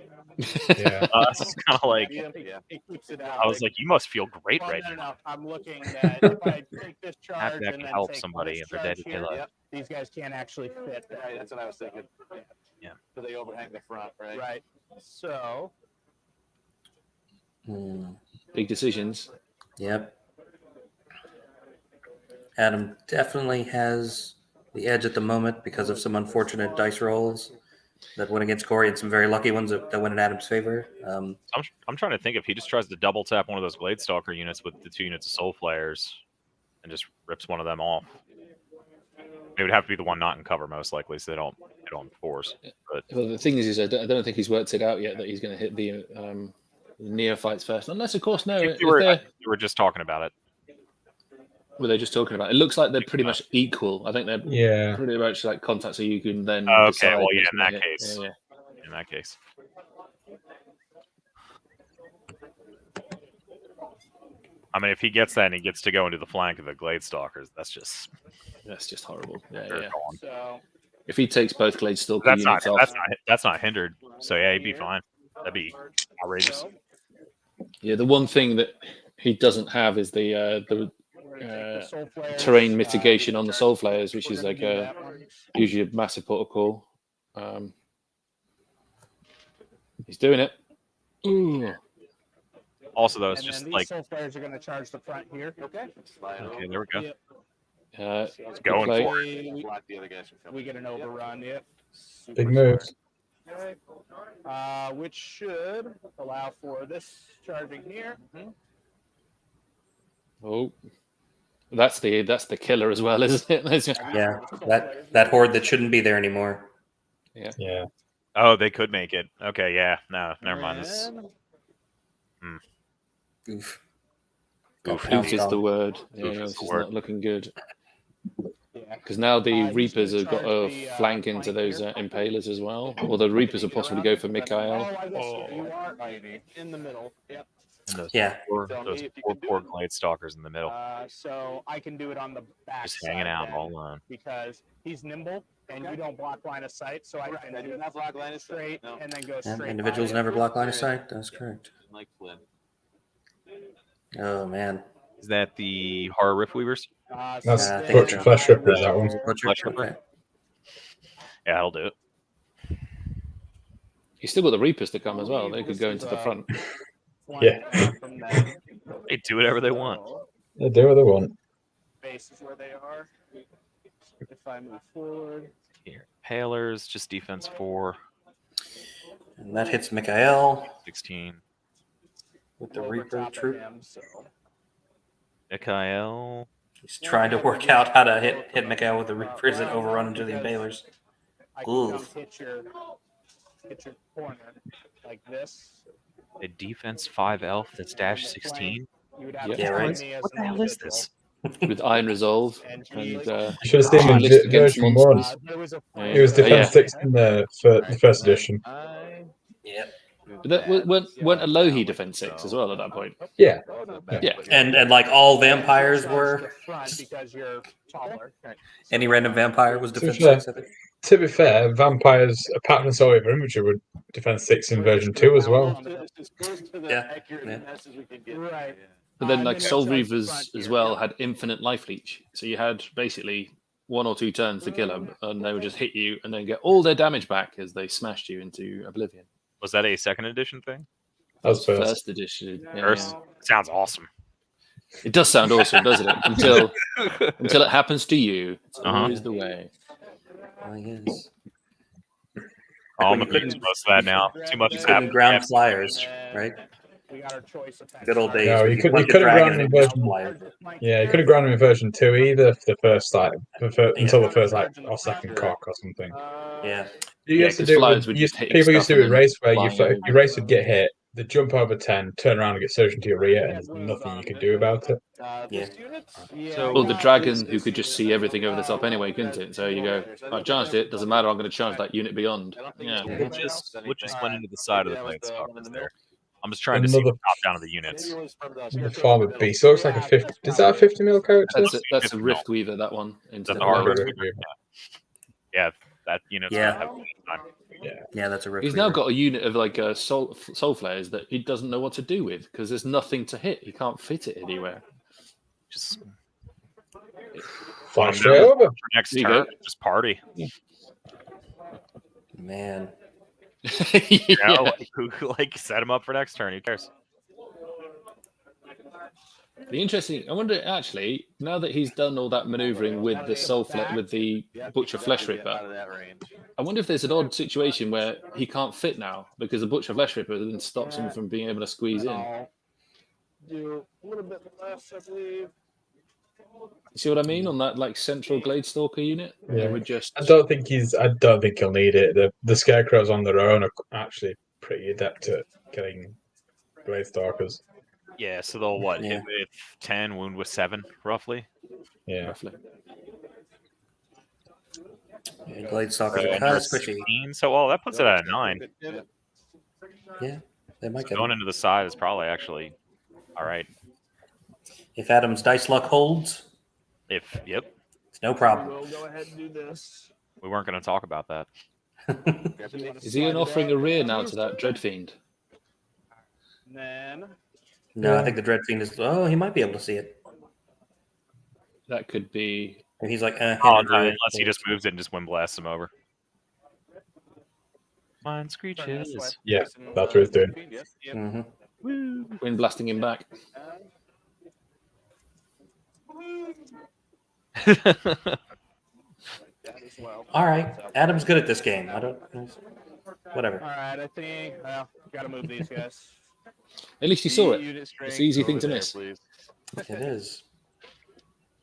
Yeah. It's kind of like, It keeps it out. I was like, you must feel great well, right no, now. no, I'm looking that if I take this charge that and can then help take somebody this in their charge day-to-day here, life. these guys can't actually fit. Right, that's what I was thinking. Yeah. So they overhang the front, right? Right. So Big decisions. Yep. Adam definitely has the edge at the moment because of some unfortunate dice rolls that went against Corey and some very lucky ones that went in Adam's favor. I'm trying to think if he just tries to double tap one of those Gladestalker units with the 2 units of Soul Flayers and just rips one of them off. It would have to be the one not in cover, most likely, so they don't force. But Well, the thing is I don't think he's worked it out yet that he's going to hit the neophytes first. Unless, of course, no. I think If we they're, were just talking about it. were they just talking about it? It looks like they're pretty much equal. I think they're Yeah. pretty much like contacts, so you can then Okay, decide well, yeah, who's in gonna that hit. case. Yeah, In that case. I mean, if he gets that and he gets to go into the flank of the Gladestalkers, that's just that's just horrible. Yeah, they're yeah. gone. so If he takes both Gladestalker That's not units off, that's not hindered. So yeah, he'd be fine. That'd be outrageous. yeah, the one thing that he doesn't have is the terrain mitigation on the Soul Flayers, which is like usually a massive protocol. He's doing it. Ooh. Also, though, it's and just then these like soul flares are going to charge the front here. Okay. okay, there we go. Yep. It's going for We, Block the other guys from coming. we get an overrun. Yep. Big moves. Okay. Which should allow for this charging here. Oh, that's the killer as well, isn't it? That's just- Yeah, that horde that shouldn't be there anymore. Yeah. Oh, they could make it. Okay, yeah. No, never mind. This Oof. Oof is the word. Yeah, Oof is this the is word. not looking good. Yeah. Because now the He's Reapers gonna have got charge to the, flank into flank those here. Impalers as well. Or the Reapers will possibly go for Oh, Mikhail. I guess you are in the middle. Yep. and those Yeah. those poor Gladestalkers in the middle, So I can do it on the back just hanging out then, all alone. because he's nimble and you don't block line of sight. So I can I do do not block line of sight. straight No. and then go And straight. individuals by never it. block line of sight. That's correct. Like Flynn. Oh man. Is that the Horror Rift Weavers? That's I think Butcher so. Flesh Rippers, that one. Butcher? Flesh Ripper? Okay. Yeah, I'll do it. You still got the Reapers to come as well. They could go into the front. Yeah. From them. They do whatever they want. They do what they want. Base is where they are. If I move forward. Here, Palers, just defense 4, And that hits Mikhail 16. with the over Reaper top of troop. him, so. Mikhail. He's trying to work out how to hit Mikhail with the Reapers and overrun into the Impalers. I can come Oof. hit your corner like this. A defense 5 elf that's dash 16. You would have Yeah, to right. find me as What the an hell is individual. this? With Iron Resolve. And And he- You should have seen Duelist the against version monsters. 1. There was a It was Yeah. Defense 6 in the first edition. Yeah. But that weren't Alohi Defense 6 as well at that point. Yeah. Yeah. And like all vampires Charge were, the front because you're taller. any random vampire was To be defense fair- 6, I think. To be fair, vampires, apart from Soul Weaver Imagery, were Defense 6 in version 2 as well. As close to the Yeah, accurate yeah. as we can get. Right. But then, And like then Soul charge the Reavers front as here. well had infinite life leech, so you had basically 1 or 2 turns to kill them, and they would just hit you and then get all their damage back as they smashed you into oblivion. Was that a 2nd edition thing? That was first. First edition. Yeah. First? Sounds awesome. It does sound awesome, doesn't it? Until it happens to you. It's Uh-huh. always the way. Oh, yes. Oh, I'm addicted to most of that now. Too much is Couldn't happening. ground flyers, right? We got our choice of Good old days. No, when you couldn't went to ground Dragon them in and just version flyer. Yeah, you couldn't ground them in version 2 either for the first, until the first, or second cock or something. Yeah. You Yeah, used to 'cause do it flyers with, would you- just hit people used to stuff do a and race where flying your race would get hit, they jump over 10, turn around and get surged into your rear, and there's nothing you could do about it. Yeah. So- Well, the dragon who could just see everything over the top anyway, couldn't it? So you go, I charged it, doesn't matter, I'm going to charge that unit beyond. Yeah. What just went into the side of the Gladestalkers there? I'm just trying to see Another- the top down of the units. The Farmer Beast looks like a 50. Is that a 50 mil character? That's a Rift Weaver, that one. Into Is that the world. Hard Rift? Yeah, That unit's Yeah. gonna have time. Yeah, that's a rift. He's now reaver. got a unit of like soul flares that he doesn't know what to do with because there's nothing to hit. He can't fit it anywhere. Just Fly straight over. for next There you turn, go. just party. Man. You know, Yeah. like set him up for next turn. Who cares? The interesting. I wonder actually now that he's done all that maneuvering with the with the Butcher Flesh Out Ripper. of that range. I wonder if there's an odd situation where he can't fit now because the Butcher Flesh Ripper then stops him from being able to squeeze in. I'll do a little bit less, I believe. You see what I mean on that like central Gladestalker unit? Yeah. It would just. I don't think he'll need it. The Scarecrows on their own are actually pretty adept at killing Gladestalkers. Yeah, so they'll what? Yeah. Hit with 10, wound with 7, roughly. Yeah. Roughly. Yeah, Gladestalkers are And kind of they're squishy. 16, so well, that puts it at a 9. Yeah, they might get Going it. into the side is probably actually all right. If Adam's dice luck holds, Yep, it's no problem. We'll go ahead and do this. we weren't going to talk about that. Is he offering a rear now to that Dreadfiend? And then No, I think the Dread Fiend is. Oh, he might be able to see it. That could be. And he's like, Oh, hand no, it rear. unless he just moves it and just wind blasts him over. Mine screeches. Yeah, that's what he's doing. Mhm. Wind blasting him back. All right, Adam's good at this game. I don't. Whatever. all right, I think gotta move these guys. At least you saw it. Unit It's strength an easy thing Over to there, miss. please. It is.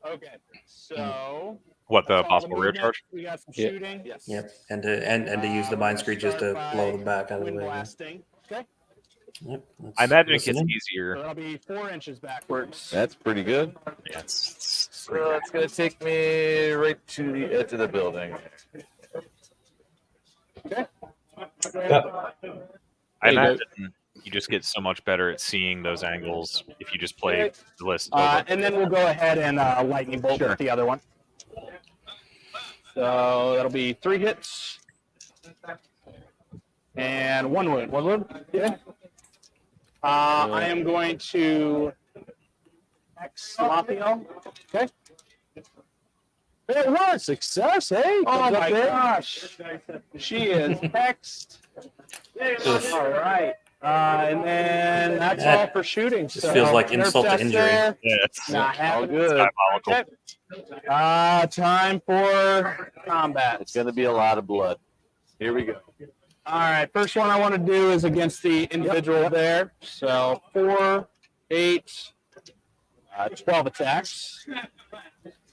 Okay, so What, the that's all possible rear movement. charge? We got some Yeah. shooting. Yes. Yep, and to use the mind screeches to blow them back out of the Wind way. blasting. Okay, Yep, I imagine it listen gets in. so easier. that'll be 4 inches backwards. That's pretty good. Yeah, it's So it's going to take me right to the edge of the building. That, I There you go. imagine you just get so much better at seeing those angles if you just play the list over. And then we'll go ahead and lightning bolt with the other one. So that'll be 3 hits and 1 wound. 1 wound. Yeah. I am going to X Lapio. Okay. It was success, hey? Oh my gosh. She is hexed. All right. And then that's That all for shooting. just So feels like nerf insult to test injury. there. Yeah, it's Not All happening. good. diabolical. Okay. Time for combat. It's going to be a lot of blood. Here we go. All right. First one I want to do is against the individual there. So 4, 8, 12 attacks.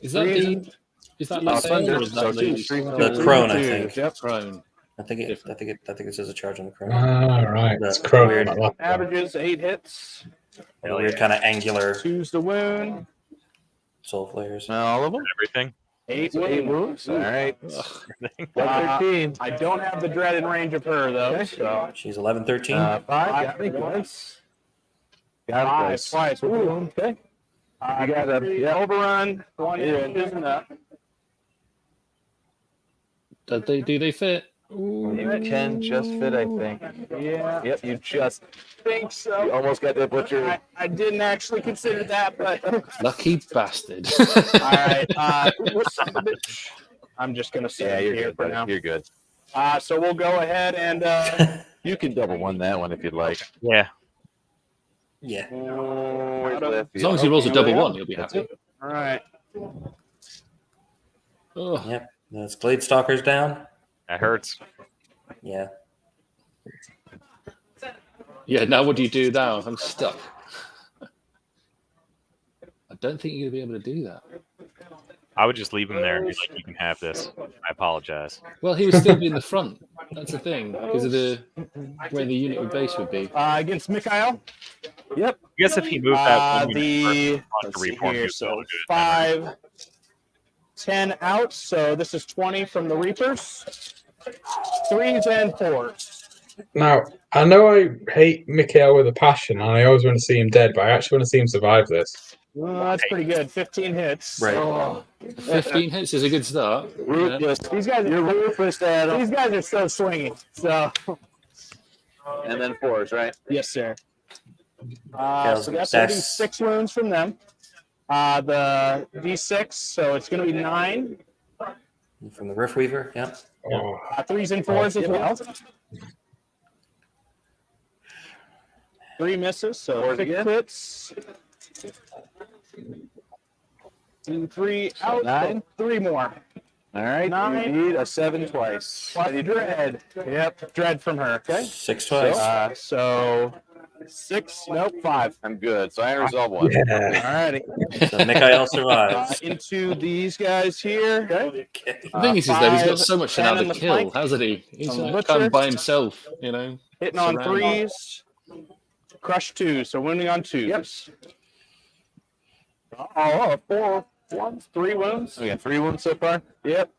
Is that the? Is that Oh, the same or thunder. is So that two, the three, The crone, I Two. think. Yep. Crone? I think it says a charge on the crone. right. The It's Crow. weird- not Lapdog. Averages 8 hits. A weird kind of angular 2's the wound. soul flares. All of them? Everything. 8 8 wounds. wounds. All right. Everything. 13. I don't have the dread in range of her though. So She's 11, 13. 5. I Got me think twice. once. Got it 5 twice. twice. Ooh, okay. You got it. Yeah. Overrun. 1 Yeah. inch isn't up. Do they fit? You can just fit, I think. Yeah. Yep, you just think you so. almost got that butcher. I didn't actually consider that, but all Lucky bastard. right. Son of a bitch. I'm just gonna say Yeah, you're here good, for buddy. now. You're good. So we'll go ahead and You can double one that one if you'd like. Yeah. Yeah. Where's Lefty? As long as he rolls a Okay, double here we one, go. you'll be That's happy. it. all right. Oh, Yep. That's Gladestalkers down. That hurts. Yeah. yeah. Now what do you do now? I'm stuck. I don't think you're gonna be able to do that. I would just leave him there and be like, you can have this. I apologize. Well, he would still be in the front. That's the thing because of the where the unit of base would be. Against Mikhail. Yep. I guess if he moved that one unit The first, let's to see reform, he here. would be able So to do it then, right? 5, 10 out. So this is 20 from the Reapers. 3s and 4s. Now, I know I hate Mikhail with a passion, and I always want to see him dead, but I actually want to see him survive this. Well, that's pretty good. 15 hits. Right. Oh. 15 hits is a good start. Yeah. Ruthless. These guys, You're ruthless, Adam. these guys are so swinging. So, And then 4s, right? yes, sir. Tails So that's going to be dash. 6 wounds from them. The D6, so it's going to be 9. From the Rift Weaver, yeah. Oh, 3s and 4s as well. 3 misses, so 4s 6 again. hits. 2, 3 out. 9. 3 more. All right. 9. You need a 7 twice. Plus dread. Yep, dread from her. Okay. 6 twice. So 6. Nope, 5. I'm good. So I resolve 1. yeah. Alrighty. So Mikhail survives. Into these guys here. Okay. Okay. The thing is though, he's got 5, so much to 10 now in to the kill, flank. hasn't he? He's On the kind butcher. of by himself, you know. Hitting on Surrounded. 3s. Crush 2, so wounding on 2s. Yep. 4 wounds, 3 wounds. We got 3 wounds so far. Yep.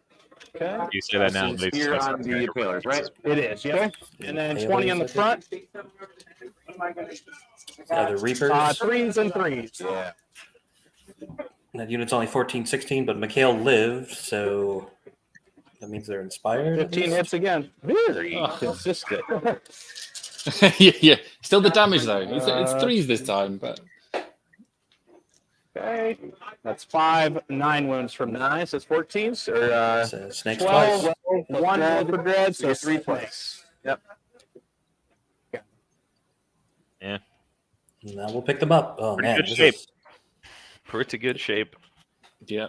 Okay. You say that now. This is here on the Impalers, right? It is, yep. And then Okay, 20 on the what is front. The Reapers. 3s and 3s. Yeah. That unit's only 14, 16, but Mikhail lived, so that means they're inspired. 15 hits again. Very Oh. consistent. Yeah. Still the damage though. It's 3s this time, but Okay. That's 5, 9 wounds from 9, so it's 14. Or So snakes 12, twice. 1 dread. for dread, so you're 3 3 twice. Yep. Now we'll pick them up. Oh Pretty man, good this shape. is- Pretty good shape. yeah.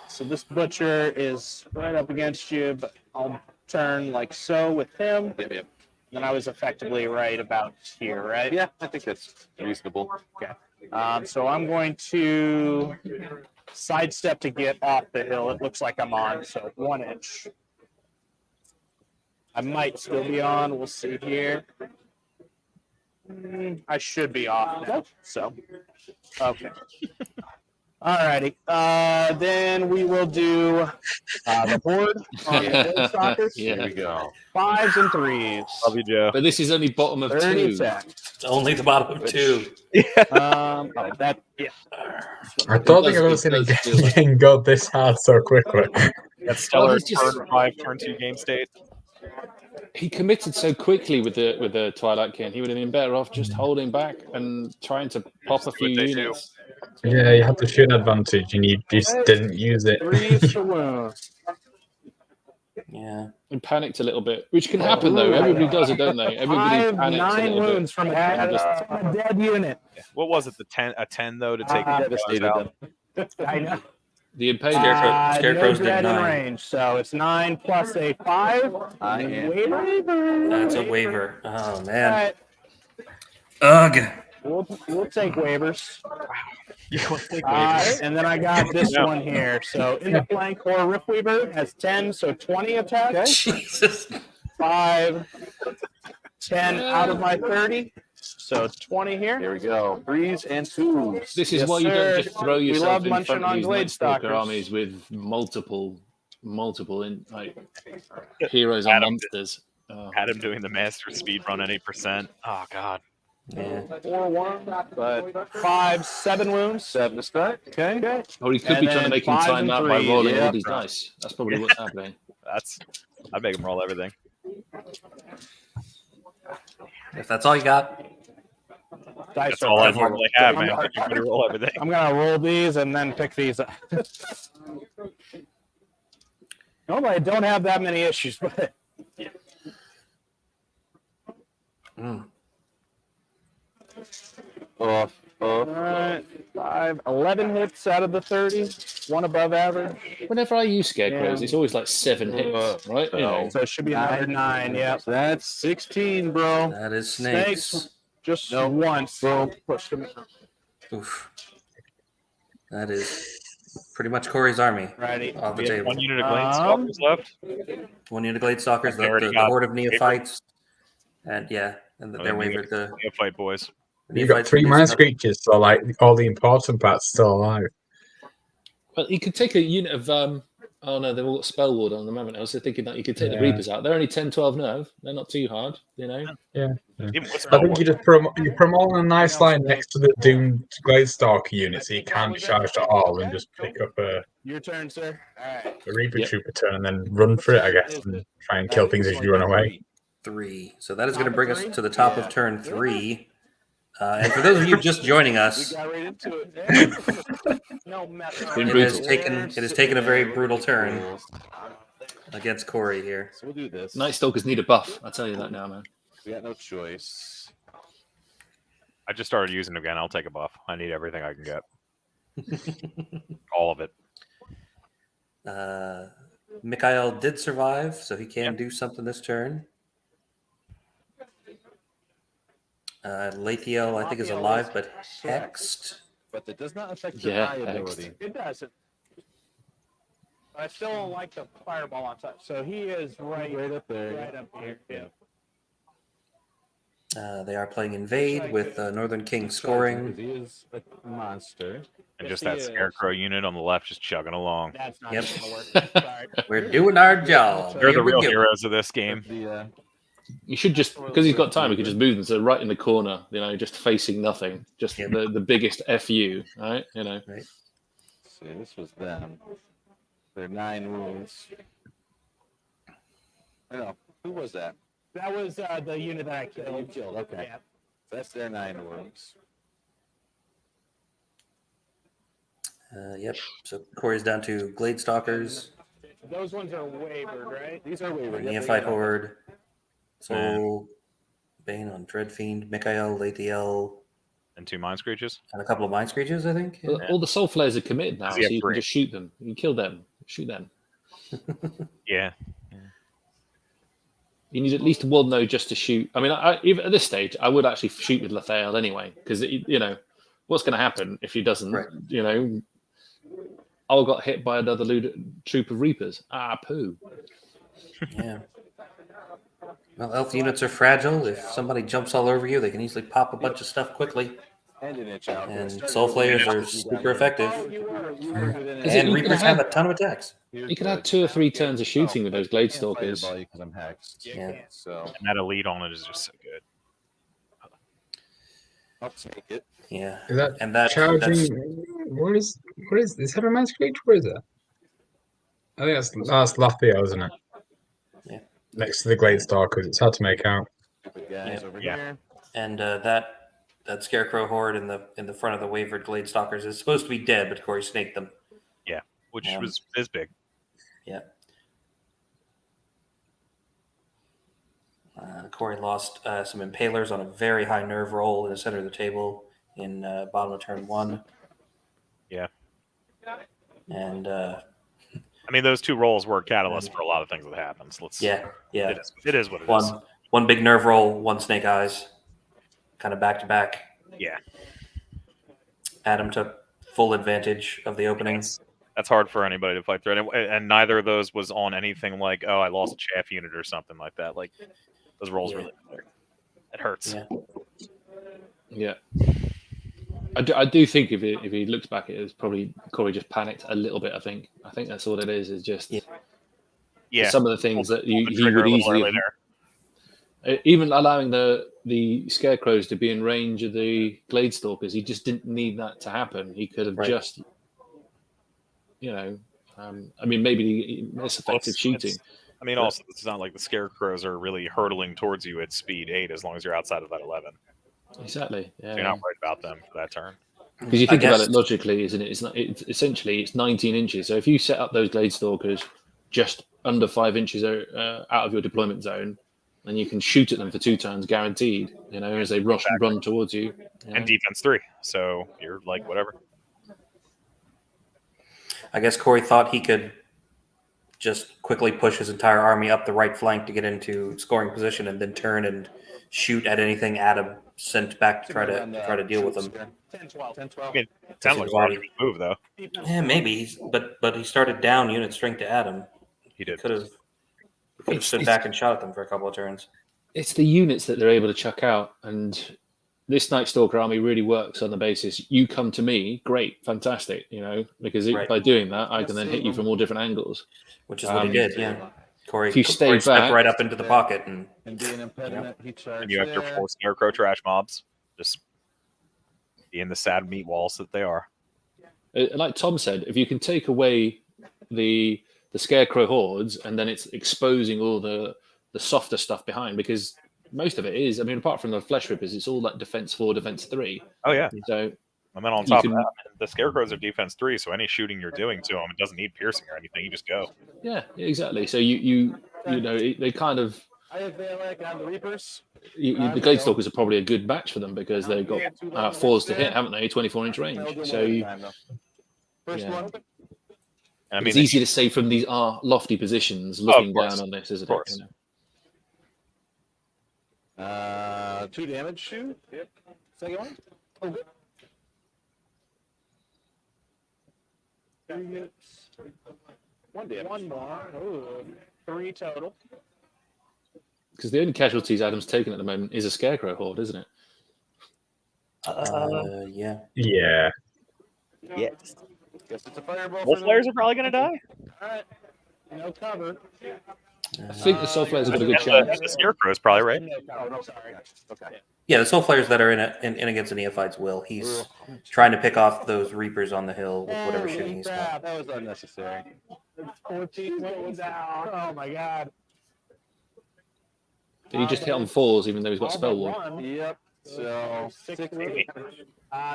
So this butcher is right up against you, but I'll turn like so with him. Yep. Then I was effectively right about here, right? Yeah, I think that's reasonable. So I'm going to sidestep to get off the hill. It looks like I'm on, so 1 inch. I might still be on. We'll see here. I should be off now. So, okay. Alrighty. Then we will do the board on the Nightstalkers. Yeah. Here we go. 5s and 3s. Love you, Joe. But this is only bottom of 30 2. attack. It's only the bottom of 2. Oh, that, yeah. I don't think I've ever It seen a does feel like- game go this hard so quickly. That's stellar. he's just- Turn 5, turn 2 game state. He committed so quickly with the Twilight Kin. He would have been better off just holding back and trying to pop a Just do few what they do. units. Yeah, you had the shooting advantage and you just didn't use it. 3s to wound. Yeah. And panicked a little bit, which can happen though. Everybody does it, don't they? Everybody 5, panics a 9 little bit. wounds from a dead unit. What was it? A 10 though to take Devastated out. them. I know. The Impalers. Scarecrow's no did dread in 9. range, so it's 9 plus a 5. I am. Waiver. That's a waiver. Oh All man. right, Ugh. we'll take waivers. You want to take waivers? And then I got this Yeah. one here. So in the flank, or Rift Weaver has 10, so 20 attack. Jesus. 5, 10 out of my 30, so 20 here. Here we go. 3s and 2s. This is Yes, why you sir. don't just throw We yourself love in munching front of on these Glade Nightstalker Stalkers. armies with multiple heroes and Adam- monsters. Oh. Had him doing the master speed run at 8%. Oh god. Yeah. 4, 1, but 5, 7 wounds. 7 to start. Okay. Or he could And be trying to then make him 5s time and that by 3s, rolling yeah. all these dice. That's probably what's happening. I'd make him roll everything. If that's all you got, Dice That's are all I perfect. normally have, man. Everybody roll everything. I'm gonna roll these and then pick these up. Normally I don't have that many issues, but mm, Off. all right, 5, 11 hits out of the 30, 1 above average. Whenever I use scarecrows, Yeah. it's always like 7 hits, right? You know, So it should be another 9. Yeah, So that's 16, bro. that is snakes. Snakes. Just once. Boom. Push them. Oof. That is pretty much Corey's army Righty. off the We have table. 1 unit of Glade Stalkers left. 1 unit of Glade Stalkers, They already the got Horde of wavered. Neophytes, and yeah, and Oh, they're they wavered. The Yeah, fight boys. You've got Neophytes 3 are mind decent. screeches, so like all the important parts still alive. well, he could take a unit of Oh no, they've all got spell ward on them, haven't they? I was thinking that you could take the Yeah. Reapers out. They're only 10, 12 nerve. They're not too hard, you know. Even with I spell think you ward, just you put them all on a nice line next to the doomed Gladestalker unit, so you can't charge at all, and just pick up a Your turn, sir. All right. Reaper Yep. Trooper turn and then run for it, I guess, and try and kill things as you run away. 3. So that is going to Top bring of us three? to the top Yeah. of turn 3. And for those of you just joining We us, got right into it. No messing been around. it has taken a very brutal turn against Corey here. So we'll do this. Nightstalkers need a buff. I'll tell you that now, man. We got no choice. I just started using it again. I'll take a buff. I need everything I can get. All of it. Mikhail did survive, so he can do something this turn. Lathiel, I think, is alive, but hexed. But that does not affect the Yeah, eye hexed. ability. It doesn't. I still don't like the fireball on top. So he is right Right up there. right up here. Yeah. They are playing Invade with Northern King scoring. He is a monster. And Yes, just he that is. scarecrow unit on the left just chugging along. That's not Yep. going to work. Sorry. We're doing our job. They're the Here we real go. heroes of this game. The You should just, because he's got time, you could just move them so right in the corner, you know, just facing nothing, just Yep. the biggest FU, right? You know. see, this was them. They're 9 wounds. No, who was that? That was the unit that I That killed. you killed. Okay, Yeah. that's their 9 wounds. Yep. So Corey's down to Gladestalkers, Those ones are wavered, right? These are wayward. Neophyte Horde, Soul, Bane on Dreadfiend, Mikhail, Lathiel, And 2 Mind Screeches. and a couple of Mind Screeches, I think. Yeah. All the soul flares are committed now, Does so he have you can 3? just shoot them. You can kill them, shoot them. Yeah. You need at least one though just to shoot. I mean, even at this stage, I would actually shoot with Lathael anyway, because you know what's going to happen if he doesn't. Right. You know, I got hit by another troop of Reapers. Ah, poo. Yeah. Well, elf units are fragile. If somebody jumps all over you, they can easily pop a bunch of stuff quickly. And an inch out. And soul flayers are super effective. You were within Is it- And you Reapers can have- have a ton of attacks. You could have 2 or 3 turns of shooting with those Gladestalkers. Because I'm hexed. Yeah. So And that elite on it is just so good. I'll take it. Yeah. Is that And that's charging? Where is that a Mind Screech? Where is it? I think that's Lathiel, isn't it? Yeah. Next to the Gladestalkers, it's hard to make out. Stupid guys Yeah. over Yeah. here. and that Scarecrow Horde in the front of the wavered Gladestalkers is supposed to be dead, but Corey snaked them. Which Yeah. is big. Yeah. Corey lost some Impalers on a very high nerve roll in the center of the table in bottom of turn 1. Yeah. And I mean, those 2 rolls were catalysts for a lot of things that happens. yeah. It is what it is. One big nerve roll, 1 snake eyes, kind of back to back. Yeah. Adam took full advantage of the opening. That's hard for anybody to fight through. And neither of those was on anything like, oh, I lost a chaff unit or something like that. Like, those rolls Yeah. really matter. It hurts. Yeah. Yeah. I do think if he looks back at it, it's probably Corey just panicked a little bit. I think that's all it is just Yeah. some of the things that Pull the he trigger would a little easily early there. even allowing the scarecrows to be in range of the Gladestalkers. He just didn't need that to happen. He could have Right. just, you know, I mean, maybe less effective shooting. I mean, also, it's not like the scarecrows are really hurtling towards you at speed 8 as long as you're outside of that 11. Exactly. So you're Yeah. not worried about them for that turn. Because you I think about guess- it logically, isn't it? It's not. It's essentially it's 19 inches. So if you set up those Gladestalkers just under 5 inches out of your deployment zone, then you can shoot at them for 2 turns guaranteed. You know, as they run towards you. And defense 3. So you're like, whatever. I guess Corey thought he could just quickly push his entire army up the right flank to get into scoring position and then turn and shoot at anything Adam sent back to try to deal with them. 10, 12. 10, 12. I mean, it sounds like a really good move, though. Yeah, maybe, but he started down unit strength to Adam. He did. Could have stood back and shot at them for a couple of turns. It's the units that they're able to chuck out, and this Nightstalker army really works on the basis you come to me, great, fantastic, because Right. by doing that, I can then hit you from all different angles. Which is what he did. Yeah, Corey. If you stay Corey stepped back- right up into the pocket and be an impediment. He charged And you have your there. 4 Scarecrow trash mobs. Just being the sad meat walls that they are. Like Tom said, if you can take away the Scarecrow hordes, and then it's exposing all the softer stuff behind, because most of it is, apart from the Flesh Rippers, it's all like defense 4, defense 3. Oh, yeah. So And then on You top can- of that, the Scarecrows are defense 3, so any shooting you're doing to them, it doesn't need piercing or anything. You just go. yeah, exactly. So you they kind of I have Valak on the Reapers. the Gladestalkers are probably a good match for them because they've got 4s to hit, haven't they? 24-inch range. So First Yeah. one. And I mean, it's easy to say from these lofty positions, looking course. down on this, isn't Of course. it? 2 damage. Shoot. Yep. Second one. Oh, good. 3 hits. 1 damage. 1 more. Ooh, 3 total. Because the only casualties Adam's taken at the moment is a Scarecrow horde, isn't it? yeah. Yeah. yes. Guess it's a fireball. Both for players them. are probably going to die. All right. No cover. I think the Soul Flayers have got a good And chance. the Scarecrow is probably right. No Oh, cover. no, sorry. Okay. Yeah, the soul flares that are in against the neophytes will. He's trying to pick off those reapers on the hill with whatever Holy shooting he's got. crap, that was unnecessary. It's 14 going down. Oh my god. Did he just hit on 4s even though he's got All spell but ward? one. Yep. So 6 6 3.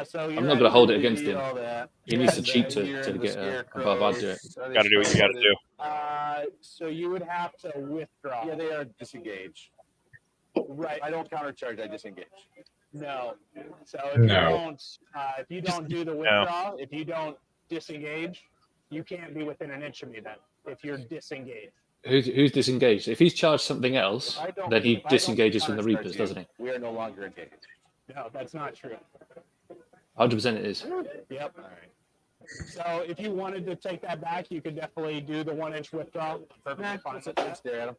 So I'm not going to hold it against him. All that. He needs to And cheat then here to the get Scarecrows. above budget. Are they Got to do what you got to spell-worded? do. So you would have to withdraw. Yeah, they are disengaged. Right. I don't countercharge, I disengage. No. So No. if you don't do the withdraw, if you don't disengage, you can't be within an inch of me then. If you're disengaged. Who's disengaged? If he's charged something else, I don't- then he I don't disengages from the countercharge Reapers, you. doesn't he? We are no longer engaged. No, that's not true. 100% it is. Yep. All right. So if you wanted to take that back, you could definitely do the 1 inch withdrawal. Perfectly fine. Let's stare at him.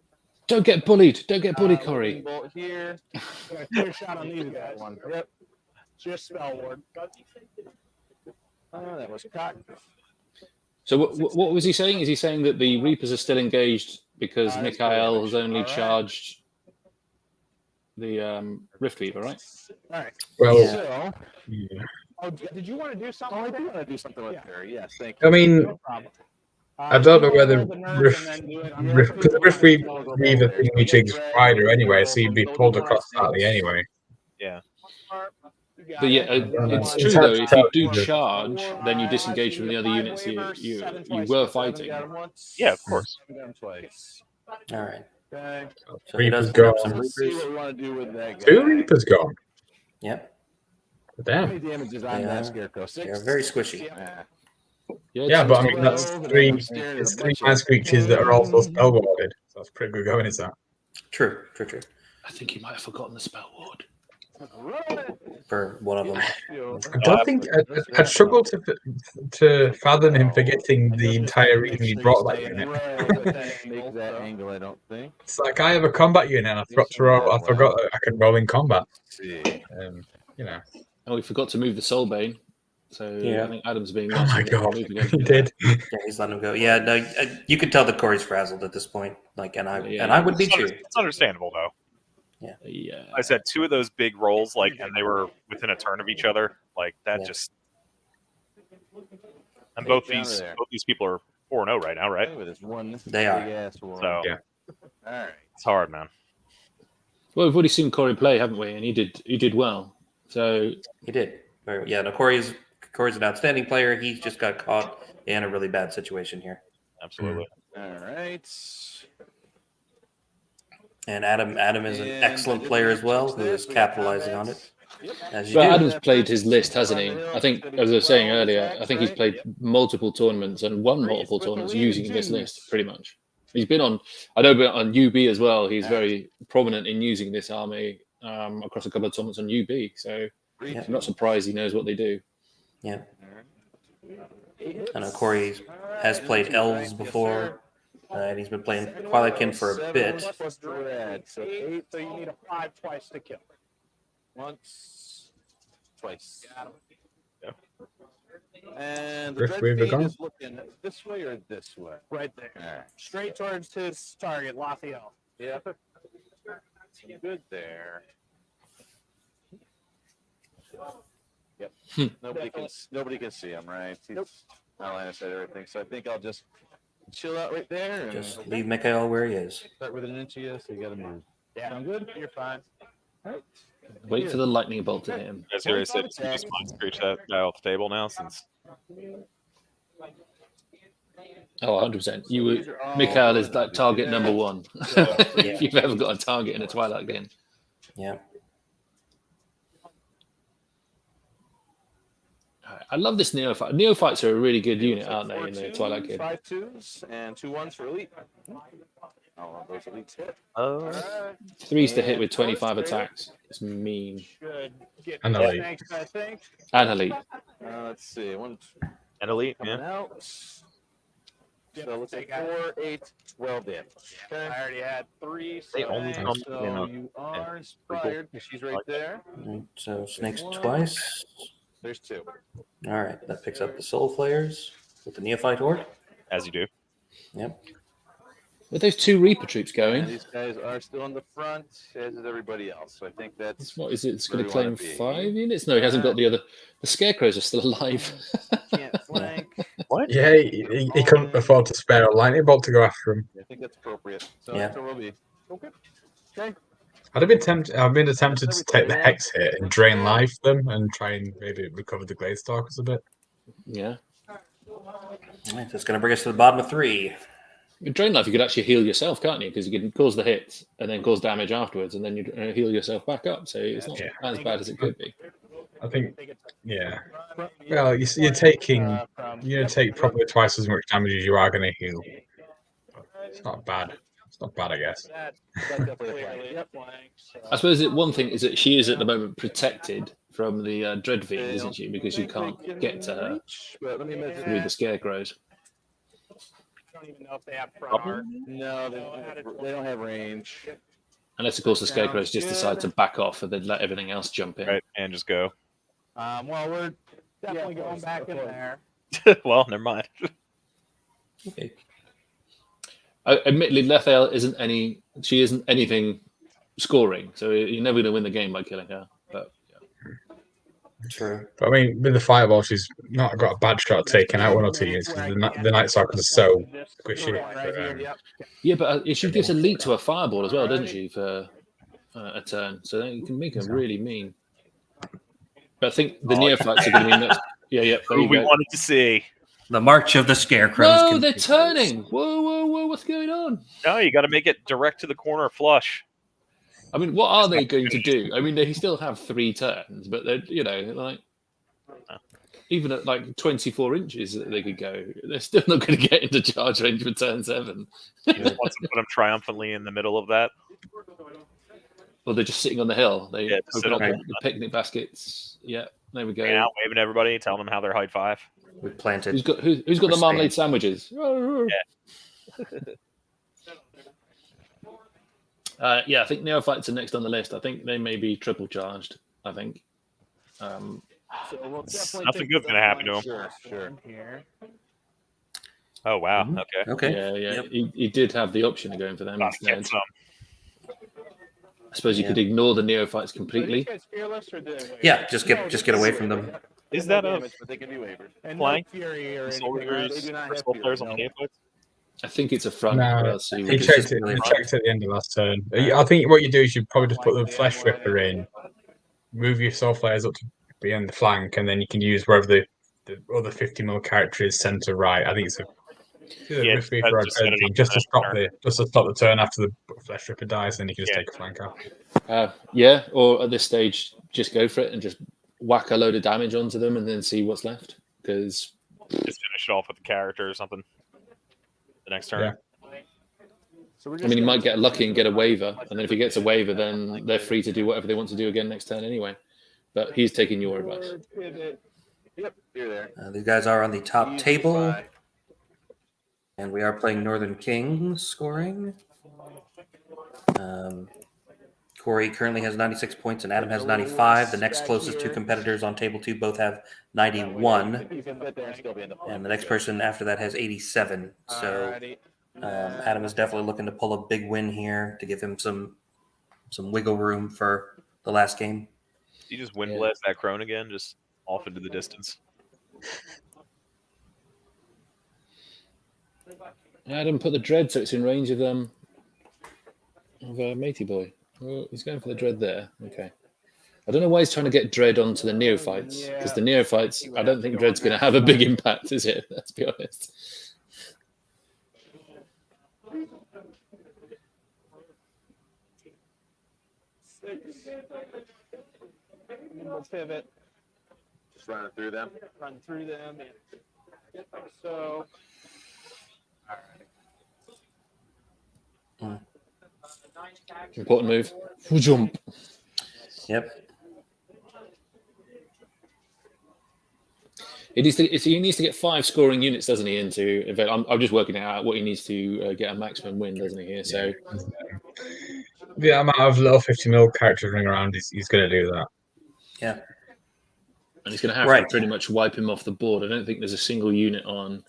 Don't get bullied. Don't get bullied, Corey. Lightning bolt here. Got a clear shot on these guys. One. Yep. Just spell ward. That was cocked. So what was he saying? Is he saying that the Reapers are still engaged because That's Mikhail has correct. only All right. charged the Rift Weaver, right? All right. Well, So, yeah. Oh, did you want to do something? I with do that? want to do something with Yeah. her. Yes, thank you. I mean, No problem. I don't know you whether roll the nerve Rift- and then do it. because the Rift Weaver thing we jigs wider anyway, so you'd be pulled across slightly anyway. Yeah. But yeah, it's It's true hard though. to If you tell. do charge, then you disengage from the other units you were fighting. Got him once. Yeah, of course. Got him twice. All right. Okay. So he does Reapers put up gone. some Let's see reapers. what we want to do with that guy. 2 Reapers gone. Yep. How Damn. many damages on Yeah. that Scarecrow? They're 6? very squishy. Yeah. Yeah, but I mean, that's Well, three. I'm staring at It's a 3 bunch of- Mind Screeches that are also spell warded. So that's pretty good going, is that? True. I think he might have forgotten the spell ward. For one of them. I don't think I'd struggle to fathom him forgetting the entire reason he brought that unit. Make that angle, I don't think. It's like I have a combat unit and I forgot that I can roll in combat. See. You know. Oh, we forgot to move the Soulbane. So Yeah. I think Adam's being. Oh my nice god, to move again. he did. Yeah, he's letting him go. Yeah, no, you could tell that Corey's frazzled at this point. Like, and I Yeah. would be too. It's understandable though. Yeah. I said 2 of those big rolls, and they were within a turn of each other. Like that Yeah. just. And Hey, both down these there. people are 4-0 right now, right? With this one They are. big-ass one. So Yeah. All right. it's hard, man. Well, we've already seen Corey play, haven't we? And he did well. So He did. Yeah, no, Corey's an outstanding player. He's just got caught in a really bad situation here. Absolutely. All right. And Adam is an And excellent I did player want as to well, touch who this. is We got capitalizing on it, comments. Yep. as you But do. Adam's played his list, hasn't he? I think, as I was saying earlier, I think he's played multiple tournaments and won multiple tournaments using this list, pretty much. He's been on, I know, but on UB as well. He's very prominent in using this army across a couple of tournaments on UB. So Yeah. I'm not surprised he knows what they do. Yeah. I know Corey has played elves before, and he's been playing Twlight Kin for a bit. Plus dread. So 8 So you need a 5 twice to kill. once. twice. Yep. And the Griff, Dread where have you Fiend gone? is looking this way or this way? Right there. All right. Straight towards his target, Lafayette. Yeah. Good there. Yep. Nobody can see him, right? He's line of sight everything. So I think I'll just chill out right there and Just leave Mikhail where he is. start with an inch of you, so you got to move. Yeah. Sound good? You're fine. Wait for the lightning bolt to hit him. As I said, you just mind screech that guy off the table now, since Oh, 100%. You would. Mikhail is like target number one. If you've ever got a target in a Twilight game. Yeah. I love this neophyte. Neophytes are a really good unit, aren't they, in the Twilight game? 5 2s and 2 1s for elite. Oh, those elites hit. oh, 3s to hit with 25 attacks. It's mean. Should get And the elite. snakes, I think. And elite. Let's see. One and elite, coming yeah. out. So let's say 4, 8, 12 damage. Okay. I already had 3. They only Okay, come so in a- you are inspired because she's right there. Right, so snakes twice. There's 2. All right, that picks up the soul flayers with the neophyte horde. As you do. Yep. With those 2 Reaper troops And going, these guys are still in the front, as is everybody else. So I think that's what is it? It's going to where we claim wanna be. 5 units? No, he hasn't got the other. The Scarecrows are still alive. can't flank. What? Yeah, he couldn't afford to spare a lightning bolt to go after him. I think that's appropriate. So Yeah. that's where we'll be. Okay. Okay. I've been tempted to take the hex hit and drain life them and try and maybe recover the Gladestalkers a bit. Yeah. All right, that's going to bring us to the bottom of 3. With Drain Life, you could actually heal yourself, can't you? Because you can cause the hit and then cause damage afterwards, and then you heal yourself back up. So it's not Yeah. as bad as it could be. I think, yeah. Well, you're taking, you're going to take probably twice as much damage as you are going to heal. It's not bad. It's not bad, I guess. That's definitely a clearly flank. a flank. So. I suppose one thing is that she is at the moment protected from the Dread Fiend, isn't she? Because you can't get to her But let me measure through the Scarecrows. I don't even know if they have front arm. No, they don't have range. Unless, of course, the Scarecrows just decide to back off and then let everything else jump in. Right, and just go. Well, we're definitely going back in there. Well, never mind. Okay. Admittedly, Lethael she isn't anything scoring, so you're never going to win the game by killing her. But True. But I mean, with the fireball, she's not got a bad shot at taking out 1 or 2 units because the Nightstalkers are so squishy. But, yeah, but she gives a lead to a fireball as well, doesn't she, for a turn? So you can make her really mean. But I think the neophytes are going to be next. Yeah, there Who you we go. wanted to see. The March of the Scarecrows. No, they're continues. turning. Whoa, what's going on? No, you got to make it direct to the corner flush. I mean, what are they going to do? I mean, they still have 3 turns, but they're, like, even at like 24 inches that they could go, they're still not going to get into charge range for turn 7. You just want to put them triumphantly in the middle of that. Or they're just sitting on the hill. They Yeah, just sit open up on the picnic baskets. Yeah, there we go. Hanging out, waving to everybody, telling them how they're height 5. We planted. Who's got the marmalade sandwiches? Yeah, I think neophytes are next on the list. I think they may be triple charged. I think. So we'll definitely Nothing take good's the gonna happen to him. Sure. Here. Oh, wow. Mhm. Okay. Okay. Yeah. Yep. He did have the option of going for them Gotta get instead. some. I suppose you could ignore the neophytes Are these completely. guys fearless or did they Yeah, just get away from them. Is that a damage, but they can be wavered. And flank? no fury or anything. soldiers, They do not have soul fear, players on no. the neophytes? I think it's a front. No, But I'll see. think He it's checked just it. really He hard. checked at the end of last turn. I think what you do is you probably just put the Flesh Ripper in, move your Soul Flayers up to be on the flank, and then you can use wherever the other 50 mil character is centre right. I think it's Yeah, just to stop the turn after the Flesh Ripper dies, then you can just take a flank out. Yeah, or at this stage, just go for it and just whack a load of damage onto them and then see what's left. Because Just finish it off with the character or something. The next turn. Yeah. So we're I mean, he might get lucky and get a waiver, and then if he gets a waiver, then they're free to do whatever they want to do again next turn anyway. But he's taking your advice. Yep, you're there. These guys are on the top Easy table, 5. and we are playing Northern King scoring. Corey currently has 96 points and Adam has 95. The next closest two competitors on table 2 both have 91. You can sit there and still be in the play. And the next person after that has 87. So Alrighty. Adam is definitely looking to pull a big win here to give him some wiggle room for the last game. You just wind blast that crone again, just off into the distance. Adam put the dread so it's in range of Matey Boy. Oh, he's going for the dread there. Okay. I don't know why he's trying to get dread onto the neophytes, because the neophytes, I don't think dread's going to have a big impact, is it? Let's be honest. We'll pivot. Just running through them. Run through them. So. Important move. Jump. Yep. He needs to get 5 scoring units, doesn't he? Into event. I'm just working out what he needs to get a maximum win, doesn't he? Here, so The amount of little 50 mil characters running around, he's going to do that. Yeah. and he's going to have to pretty much wipe him off the board. I don't think there's a single unit on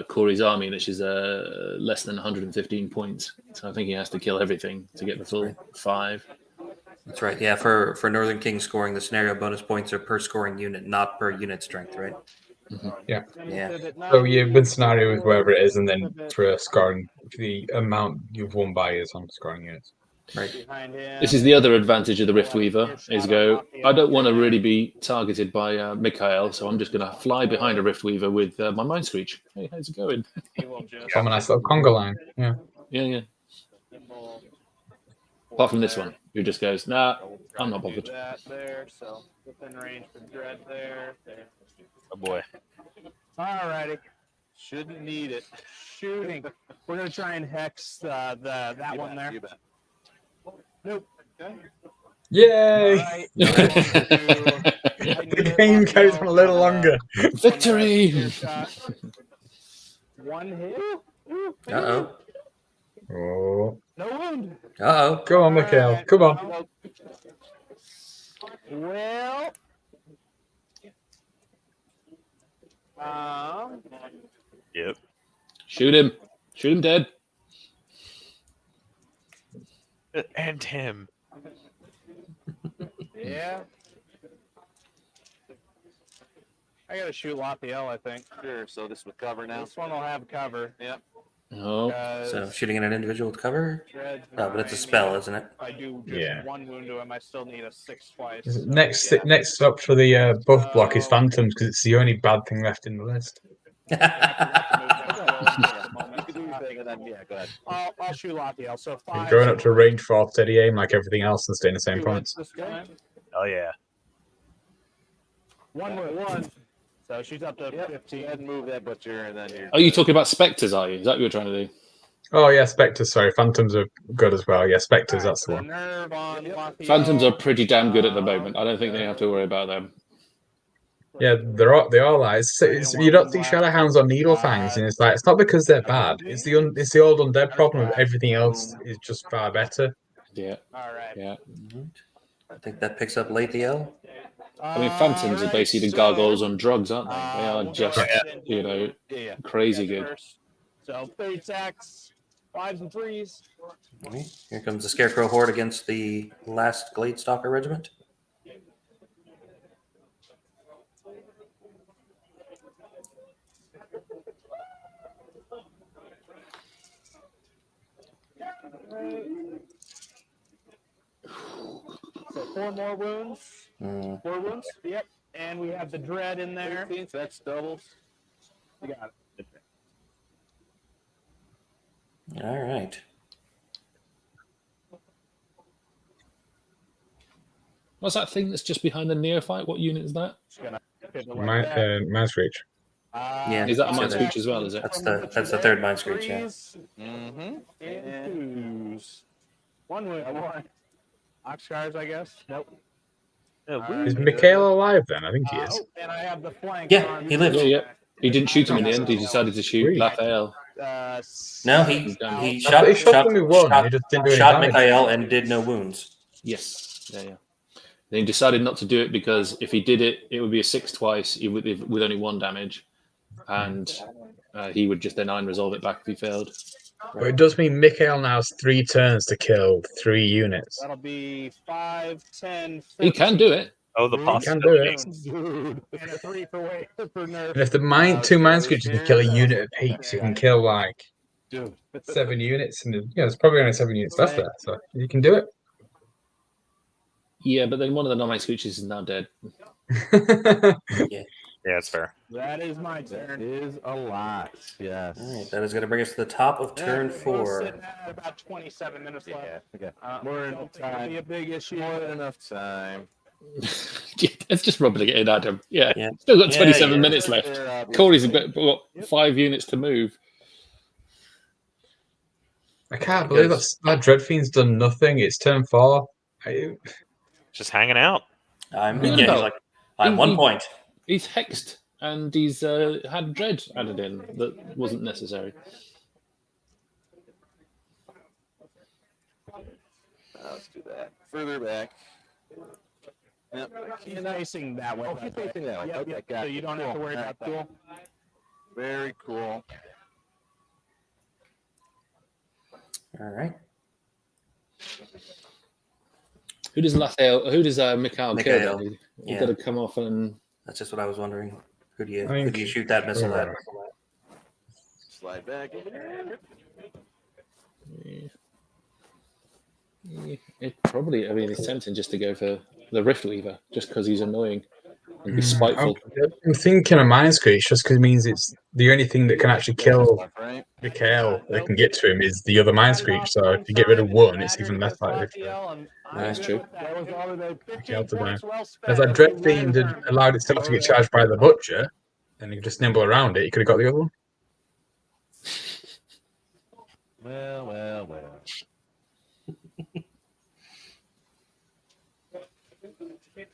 Corey's army that is less than 115 points. So I think he has to kill everything to get the full 5. That's right. Yeah, for Northern King scoring, the scenario bonus points are per scoring unit, not per unit strength, right? Mm-hmm. Yeah. Yeah. So you win scenario with whatever it is, and then for scoring, the amount you've won by is on scoring units. Right. This is the other advantage of the Rift Weaver, is I don't want to really be targeted by Mikhail, so I'm just going to fly behind a Rift Weaver with my Mind Screech. Hey, how's it going? From a nice little conga line. Yeah. Yeah. Apart from this one, who just goes, nah, I'm not bothered. That there, so within range for Dread there. Oh boy. Alrighty. Shouldn't need it. Shooting. We're gonna try and hex that one there. You bet. Nope. Okay. Yay! Alright. The game goes on a little longer. Victory! One hit. Uh-oh. Oh. No wound. Uh-oh. Go on, Mikhail. Come on. Well. Yep. Shoot him. Shoot him dead. And him. Yeah. I gotta shoot Lothiel, I think. Sure. So this would cover now. This one will have cover. Yep. Oh, So shooting at an individual with cover? Dread's But it's a fine. spell, isn't it? If I do just Yeah. one wound to him, I still need a 6 twice. Next up for the buff block is Phantoms, because it's the only bad thing left in the list. You can do your thing, and then go ahead. I'll shoot Lothiel. So 5. Going up to range 4 steady aim like everything else and staying the same Two points. hits this time. Oh yeah. One with one. So she's up to 15. Go ahead and move that butcher, and then you're. are you talking about Spectres, are you? Is that what you're trying to do? Oh yeah, Spectres, sorry. Phantoms are good as well. Yeah, Spectres, that's the one. Nerve on Lothiel. Phantoms are pretty damn good at the moment. I don't think they have to worry about them. Yeah, they are like you don't see Shadowhounds or Needlefangs, and it's like it's not because they're bad. It's the old undead problem. Everything else is just far better. Yeah. All right. Yeah. I think that picks up Lathiel. I mean, Phantoms are basically the gargoyles on drugs, aren't they? They are just, crazy good. So 30 attacks, 5s and 3s. Here comes the Scarecrow Horde against the last Gladestalker Regiment. So 4 more wounds. Mm. 4 wounds. Yep. And we have the Dread in there. 15, so that's doubles. You got it. All right. What's that thing that's just behind the Neophyte? What unit is that? Just gonna pivot like that. Mind's Reach. Yeah. Is that a so Mind that- Screech as well, is it? That's the third Mind Screech, yeah. 3s and 2s. 1 wound. 1. Oxcars, I guess. Nope. Is Mikhail alive then? I think he is. And I have the flank. Yeah, on- he lived. Yeah. He didn't shoot him in the end. He decided to shoot Really? Lafayette. No, he I shot thought he shot shot, them with one. shot, He just didn't do any shot damage. Mikhail and did no wounds. Yes. Yeah. Then he decided not to do it because if he did it, it would be a 6 twice with only 1 damage, and he would just then resolve it back if he failed. But it does mean Mikhail now has 3 turns to kill 3 units. That'll be 5, 10, 14. He can do it. Oh, the He can do possibility. it. Dude. And a 3 for nerf. And if the two mind screeches can kill a unit apiece, you can kill like Dude. 7 units. And there's probably only 7 units left there, so you can do it. Yeah, but then one of the non-mind screeches is now dead. Yeah, it's fair. That is my That turn. is a lot. Yes. All right, that is going to bring us to the top of turn We're 4. sitting at about 27 minutes left. Yeah. Okay. More More than enough it'll time. be a big issue. More than enough time. It's just rubbing it in, Adam. Yeah. Yeah. Still got Yeah, 27 yeah. minutes left. Corey's got 5 units to move. I can't believe that Dreadfiend's done nothing. It's turn 4. Just hanging out. I'm Yeah, he's no. like, I'm 1 point. He's hexed and he's had dread added in that wasn't necessary. Let's do that. Further back. Yep. He's facing that way. Oh, he's facing that way. Yep, Okay, yep. got So it. you don't have to Cool. worry about that. Cool. Very cool. All right. Who does Mikhail kill? Mikhail. Then? He's Yeah. got to come off and That's just what I was wondering. Who do you I who do you shoot that missile at? Slide back over there. it probably. I mean, it's tempting just to go for the Rift Weaver just because he's annoying and be spiteful. I'm thinking a mind screech just because it means it's the only thing that can actually kill Left, right. Mikhail that can get to him is the other mind screech. So if you get rid of one, it's even less likely for That's true. That was all the Mikhail to die. well As that Dreadfiend had allowed itself to get charged by the Butcher, and you could just nimble around it, you could have got the other one. Well.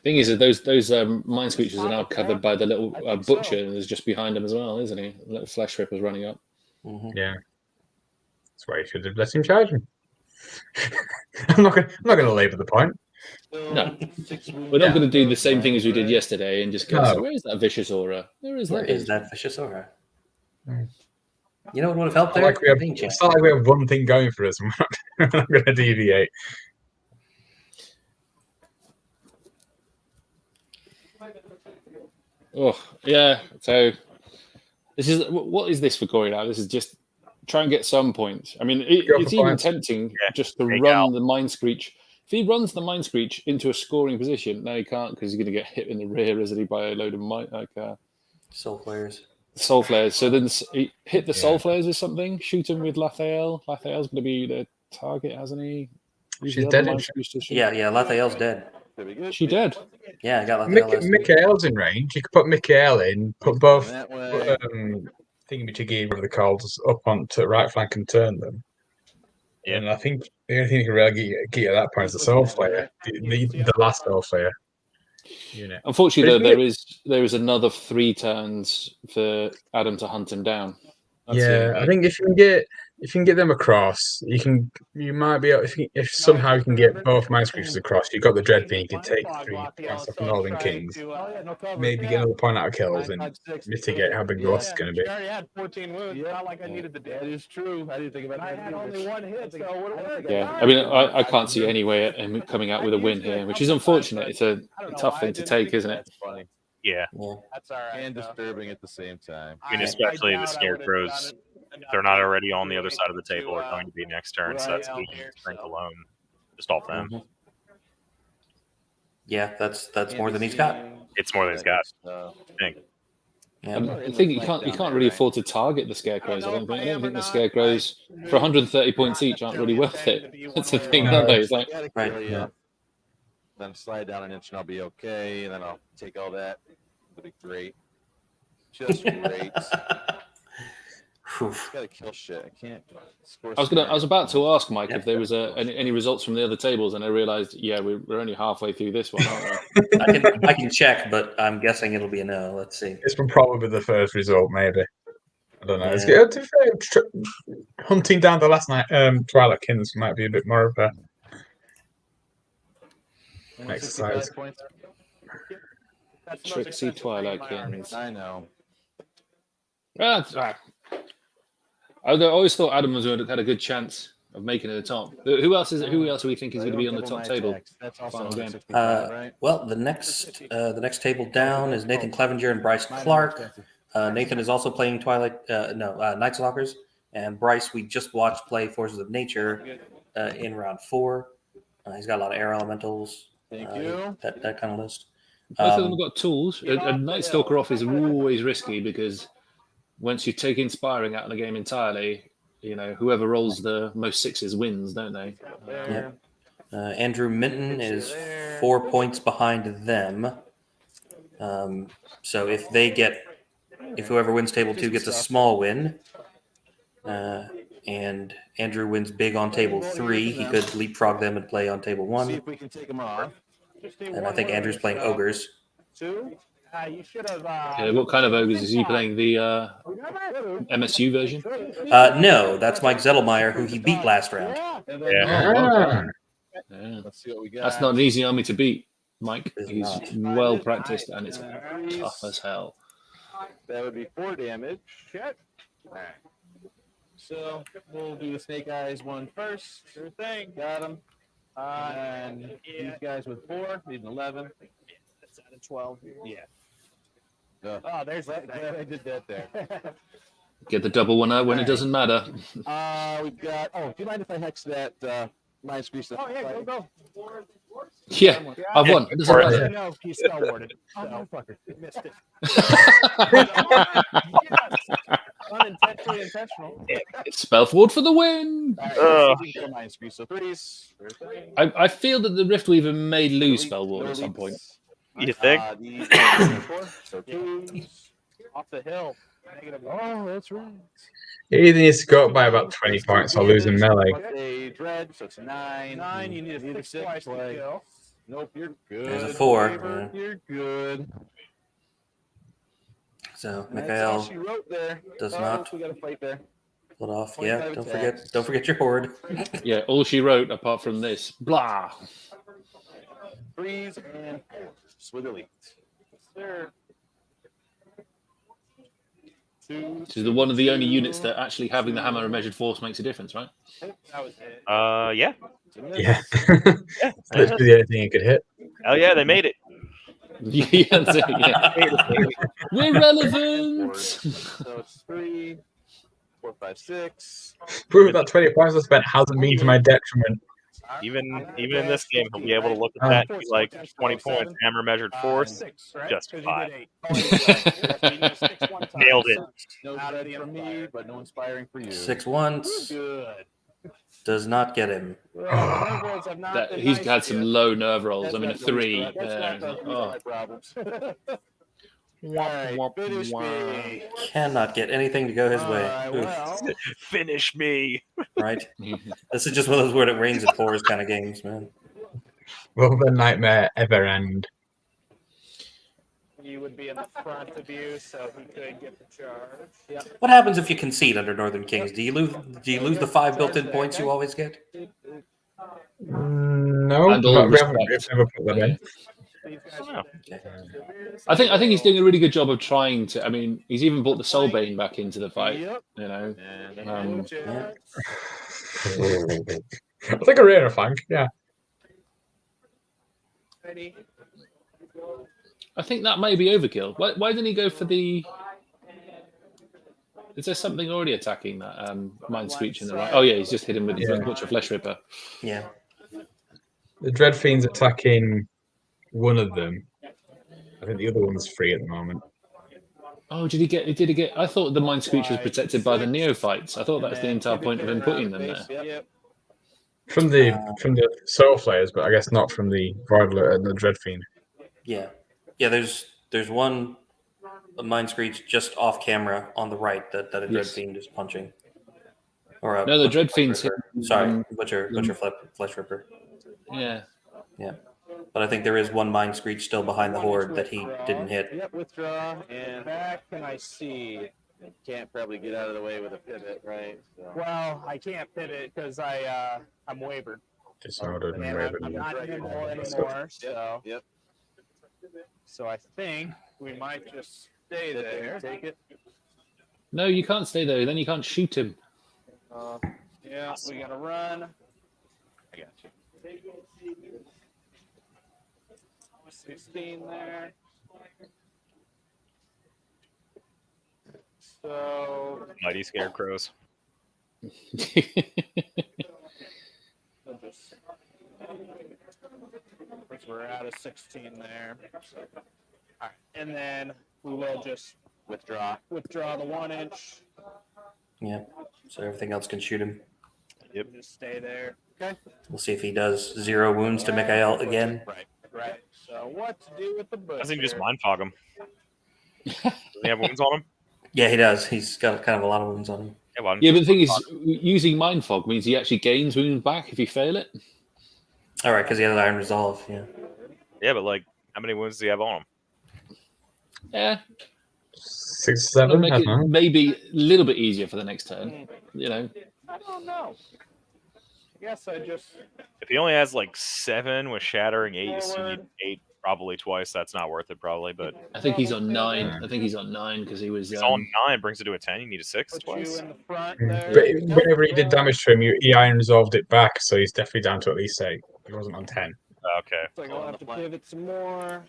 Thing is that those mind screeches are now covered by the little Butcher, and is just behind him as well, isn't he? The little flesh ripper's running up. Mhm. Yeah, that's why you should have let him charge him. I'm not going to labour the point. No. We're not going to do the same thing as we did yesterday and just go, No. so where is that vicious aura? Where is Where that? is that vicious aura? You know what would have helped It's not there? like we have, Paint it's not like we have one thing going for us, and we're not going to deviate. Oh, yeah. So this is what is this for Corey now? This is just try and get some points. I mean, Go it's for even points. tempting just to Take run out. the Mind Screech. If he runs the Mind Screech into a scoring position, no, he can't because he's going to get hit in the rear, isn't he, by a load of Soul flares. Soul Flares. So then he hit the Yeah. Soul Flares or something, shoot him with Lathael. Lathael's going to be the target, hasn't he? Who's She's the other dead, Mind isn't Screech to shoot? Yeah, Lathael's dead. Pretty good. She dead. Yeah, I got Lathael last week. Mikhail's in range. You could put Mikhail in, put both That way. thingy-majiggy, whatever they're called, up onto right flank and turn them. Yeah. And I think the only thing you can really get at that point is the Soul Flare, the last Soul Flare unit. Unfortunately, But though, there is another 3 turns for Adam to hunt him down. That's the Yeah, only I think if you can get them across, you might be able, if somehow you can get both mind screeches across, you've got the Dreadfiend, you can take 3 points off the Northern Kings, maybe get another point out of kills and mitigate how big the loss is going to be. I already had 14 wounds. It's not like I needed the That damage. is true. I didn't think about I that. had only 1 hit, so it would have worked. Yeah, I mean, I can't see any way at him coming out with a win here, which is unfortunate. It's a tough thing to take, isn't it? That's funny Yeah. Yeah. That's all right. and though. disturbing at the same time. I mean, especially the doubt I would've Scarecrows, done it if they're not enough already on the other to side of the be able table, to, are going to be next turn. So right that's out leading here, strength so. alone. Just off them. Mhm. Yeah, that's Can't more be than he's got. seen. It's more than he's got. Uh, I think. Yeah. I think you can't really afford to target the Scarecrows. I don't think the Scarecrows for 130 points each aren't really worth it. That's the thing, aren't they? It's like gotta Right. kill ya. Then slide down an inch and I'll be okay. And then I'll take all that. It'll be great. Just great. Oof. Gotta kill shit. I can't score. I was about to ask Mike Yeah. if there was any results from the other tables, and I realised, yeah, we're only halfway through this one, aren't we? I can check, but I'm guessing it'll be a no. Let's see. This will probably be the first result, maybe. I don't know. It's Yeah. good. To be fair, hunting down the last night Twilight Kins might be a bit more of a exercise. 65 points. That's the most Trixie expensive Twilight thing in my army. Kins. I know. I always thought Adam had a good chance of making it the top. Who else do we think is going to be on the top table? That's also Final game. 65, right? Well, the next table down is Nathan Clevenger and Bryce Clark. Nathan is also playing Nightstalkers, and Bryce we just watched play Forces of Nature in round 4. He's got a lot of air elementals. Thank you. That kind of list. Both of them have got tools. A Night Stalker off is always risky because once you take Inspiring out of the game entirely, whoever rolls the most 6s wins, don't they? Yeah. Andrew Minton is 4 points behind them. So if whoever wins table 2 gets a small win, and Andrew wins big on table 3, he could leapfrog them and play on table See 1. if we can take them off. And I think Andrew's playing ogres. 2. You should have. What kind of ogres is he playing? The MSU version? No, that's Mike Zettelmeyer, who he beat last round. And then Yeah. Yeah. let's see what we got. That's not an easy army to beat, Mike. It's He's not. well practiced and it's tough as hell. That would be 4 damage. Shit. Alright. So we'll do the snake eyes one first. Sure thing. Got him. And these guys with 4 need an 11. That's out of 12. Yeah. Oh, there's that. Glad I did that there. Get the double one out when it doesn't matter. We've got. Oh, do you mind if I hex that mind screech? Oh yeah, go. Yeah, I've won. It doesn't Or- matter. No, he's spell warded. Oh, So motherfucker. missed it. Unintentionally intentional. It's Spellford for the win. All right, Ugh. so mind screech. So 3s. I feel that the Riftweaver may lose Spellward at some point. You think? These are 4. So 2s. Off the hill. Negative one. Oh, that's right. He either needs to go up by about 20 points or lose in melee. A dread, so it's 9. 9. You need a 6 twice to like- kill. Nope, you're good. There's a 4. Raver, Yeah. You're good. So And that's all Mikhail she wrote there. does Oh, not We got to fight there. pull it off. 25 Yeah, don't attacks. forget your horde. Yeah, all she wrote apart from this. Blah. 3s and 4s with elite. Sir. 2. This is one of the only units that actually having the hammer and measured force makes a difference, right? That was it. Yeah. Yeah. That's literally the only thing he could hit. Hell yeah, they made it. Yeah, that's it, yeah. We're relevant. So it's 3, 4, 5, 6. Prove that 20 points I spent hasn't been to my detriment. Even in this game, he'll be able to look at that and be like 20 points, hammer measured force. 6, right? Just 'Cause you fine. did 8. Oh, yeah, right. You used 6 one time. Nailed it. No Out of dread the for me, Empire. but no inspiring for you. 6 once Good. does not get him. Well, the nerve rolls have not That, been he's nice had to some you. low nerve rolls. I mean, a That's 3. not Oh. my problems. All right, finish me. Cannot get anything to go his way. All right, Oof, well, Finish me. right? This is just one of those where it rains at 4s kind of games, man. Will the nightmare ever end? You would be in the front of you, so he could get the charge. Yeah. What happens if you concede under Northern Kings? Do you lose the 5 built-in points you always get? No, And all we haven't respect. never put that in. These guys Oh, are I think he's doing a really good job of trying to. I mean, he's even brought the Soulbane back into the fight. Yep. You know, And Um, Yeah. I think a rare flank, yeah. ready. I think that may be overkill. Why didn't he go for the? Is there something already attacking that Mind Screech in the right? Oh yeah, he's just hit him with Yeah. Butcher Flesh Ripper. Yeah. The Dread Fiend's attacking one of them. I think the other one's free at the moment. Oh, did he get? I thought the Mind Screech was protected by the Neophytes. I thought that's the entire point of him putting them there. Yep. From the Soul Flayers, but I guess not from the Voidler and the Dread Fiend. Yeah. Yeah, there's one Mind Screech just off camera on the right that a Dread Yes. Fiend is punching. Or a No, the Butcher Dread Flesh Fiend's Ripper. hit- Sorry, Butcher Flesh Ripper. Yeah. But I think there is one Mind Screech still behind the Horde that he didn't hit. Yep, withdraw. And back, can I see? Can't probably get out of the way with a pivot, right? So. Well, I can't pivot because I'm wavered. Disordered and And wavered. I'm not nimble That's anymore. So, Yep. so I think we might just stay there. Take it. No, you can't stay there. Then you can't shoot him. Yeah, we gotta run. I got you. 16 there. So Mighty scarecrows. we're out of 16 there. All right, and then we will just Withdraw. withdraw the 1 inch. Yeah. So everything else can shoot him. Yep. Just stay there. Okay. We'll see if he does 0 wounds to Mikhail again. Right. So what to do with the butcher? Doesn't he just mind fog him? Does he have wounds on him? Yeah, he does. He's got kind of a lot of wounds on him. Yeah, well, Yeah, but the thing is, using Mind Fog means he actually gains wounds back if you fail it. All right, because he has Iron Resolve. Yeah. yeah, but like, how many wounds does he have on him? Yeah, 6, that'll 7. make I it don't know. maybe a little bit easier for the next turn. You know, I don't know. I guess I just If he only has like 7 with shattering 8, you still need Forward. 8 probably twice. That's not worth it probably, but I think he's on 9. I think he's on 9 because he was. he's on 9, brings it to a 10. You need a 6 put twice. you in the front Mm. there. But whenever he did damage to him, he Iron Resolved it back, so he's definitely down to at least 8. He wasn't on 10. Okay. So I'll have to pivot some more.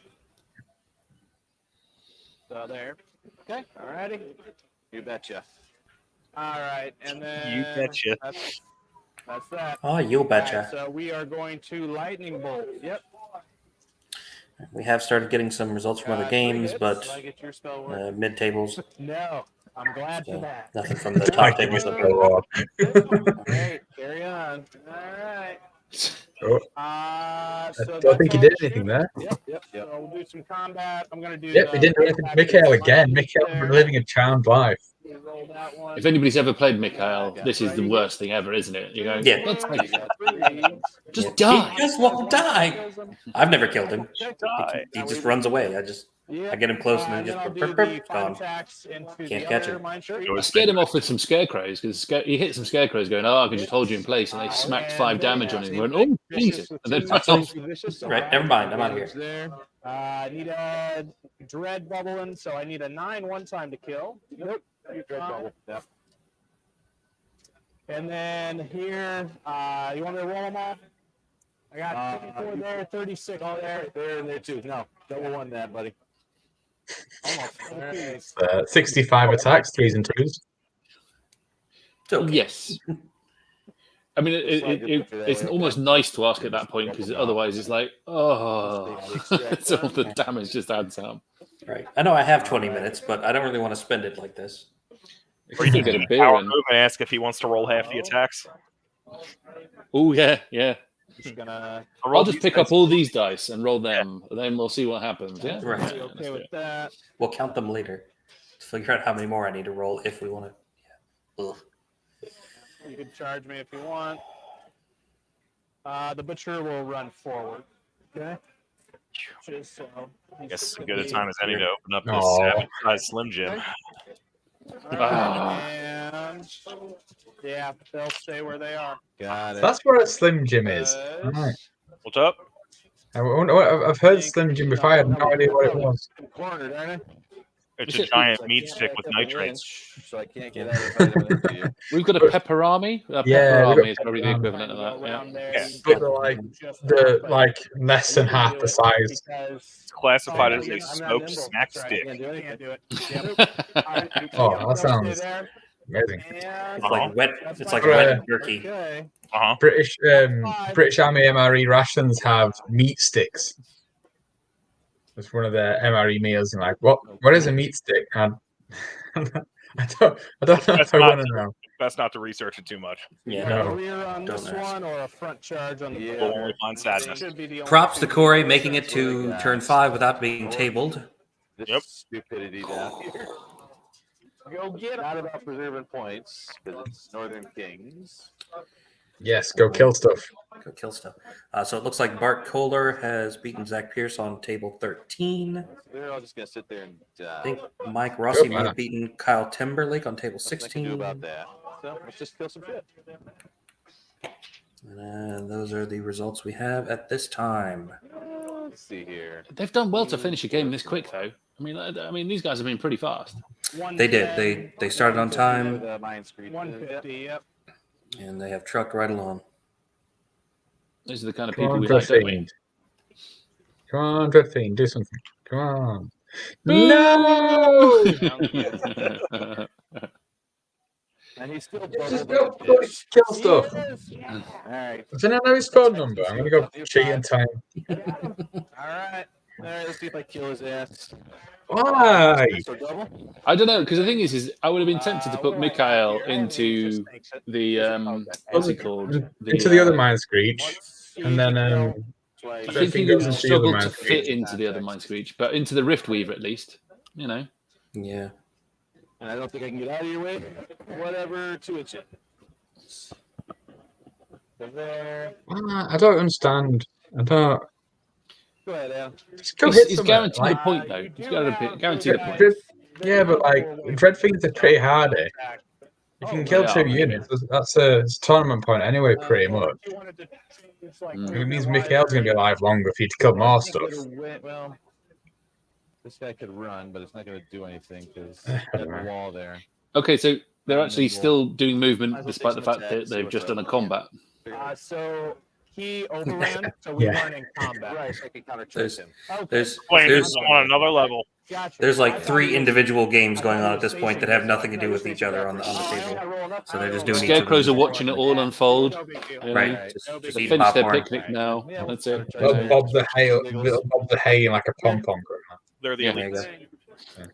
So there. Okay. Alrighty. You betcha. All right, and then You betcha. That's that. Oh, you All right, betcha. so we are going to lightning bolt. Yep. We have started getting some results from other Three games, hits. but Did I get your spell work? mid tables, No. I'm glad for that. nothing from the top tables. Oh, Lord. All right, carry on. All right. Oh, So I that's don't think he all did the anything shooting. there. Yep. So we'll do some combat. I'm gonna do. Yep, he didn't do anything to Mikhail again. Mikhail living a charmed life. Roll that one. If anybody's ever played Mikhail, this is the worst thing ever, isn't it? You go, Yeah. "Let's Three. just die." He just won't die. I've never killed him. Die. He just runs away. I get him close and then then just I'll do burp, the burp, five gone. attacks into Can't the catch other him. mine streak. I scared him off with some scarecrows because he hit some scarecrows going, "Oh, I can just hold you in place," and they smacked 5 damage on him. He went, "Oh, Jesus!" And then went off. Right, never mind, I'm out of here. There. I need a dread bubbling, so I need a 9 one time to kill. Nope. Dread bubble. Yep. And then here, you want me to roll them all? I got 54 there, 36 there. There and there too. No, double one that, buddy. Almost. All right. 65 attacks, 3s and 2s. It's okay. Yes. I mean, it's almost nice to ask at that point because otherwise it's like, oh, so the damage just adds up. Right. I know I have 20 minutes, but I don't really want to spend it like this. Or you can can get a get beer power and- move and ask if he wants to roll half the attacks. Oh yeah, yeah. Just gonna I'll just pick up all these dice and roll them, and then we'll see what happens. Yeah. Right. be okay with that. We'll count them later to figure out how many more I need to roll if we want to. Yeah. Ugh. You can charge me if you want. The butcher will run forward. Okay. Just so. I guess as good a time as any to open up this Aw. Savage Slim Jim. And yeah, they'll stay where they are. Got it. That's where a Slim Jim is. Right. What's up? I've heard Slim Jim before. I had no idea what it was. I'm cornered, aren't I? It's Is a it- giant So I meat can't stick back with up an nitrates. inch, so I can't get out if I have an inch to you. We've got a pepperami. A Yeah, we've got pepperami is probably the equivalent of Go that. Yeah. around there. Yeah. You But they're like less than half the size. Because It's classified as I'm a not smoked nimble. snack That's right. stick. Can't do anything. can't do it. Yep. Oh, that sounds there. amazing. And It's like wet. that's It's my like turn. wet jerky. Okay. Uh-huh. British Army MRE rations have meat sticks. It's one of the MRE meals, and like, what is a meat stick? And I don't know if I want to know. Best not to research it too much. Yeah. No. A rear on Don't this ask. one or a front charge on the Yeah. We'll only find sadness. Should be the only Props to two. Corey making it to turn 5 without being tabled. This Yep. stupidity down here. Go get 'em. Not about preserving points, because it's Northern Kings. Yes, go kill stuff. Go kill stuff. So it looks like Bart Kohler has beaten Zach Pierce on table 13. They're all just gonna sit there and I think Mike Rossi Good might man. have beaten Kyle Timberlake on table nothing I can 16. do about that. So let's just kill some shit. And those are the results we have at this time. Let's see here. They've done well to finish a game this quick, though. I mean, these guys have been pretty fast. They did. They started on time, The mind screen. 150. Yep. and they have trucked right along. These are the kind of Come people on, we like, don't we? Dreadfiend. Come on, Dreadfiend, do something. Come on. No! And he's still Just bubble go butt bitch. kill stuff. All right. Doesn't I know his phone number? I'm gonna go cheat and time. All right. All right. Let's see if I kill his ass. Why? So double. I don't know, because the thing is I would have been tempted to put Mikhail into the what's it called? Into the other mind screech, and then I Dreadfiend think he goes would into the other struggle mind to screech. fit into the other mind screech, but into the Rift Weaver at least. You know. Yeah. And I don't think I can get out of your way. Whatever, 2 inches. There. I don't understand. I don't. Go ahead, Al. Just go hit He's someone. guaranteed Like, a point though. He's guaranteed a point. Yeah, but like Dreadfiend's are pretty hardy. You can kill yeah. 2 units. That's a tournament point anyway, pretty much. It means Mikhail's gonna be alive longer if he'd killed more stuff. Well, this guy could run, but it's not going to do anything because I there's don't a know. wall there. Okay, so they're actually still doing movement Might as well despite the take some fact that attacks, see they've what's just done a up. combat. So he overran, so we Yeah. weren't in combat. Right, so I can counter There's- him. Okay. There's Playing there's on another level. Gotcha. there's I like thought 3 he was- individual games I going thought on he at this was point that facing have this nothing to way. do with each other on the Oh, I table. rolled up. So they're just I doing rolled each up. Scarecrows are other. watching it all unfold. No big deal. You know, Right. Right. Just, No just big They eat deal. finished their popcorn. picnic now. Yeah, That's it. we'll You try know. Bob the hay like a pom pom. They're the Yeah. There you elites. go.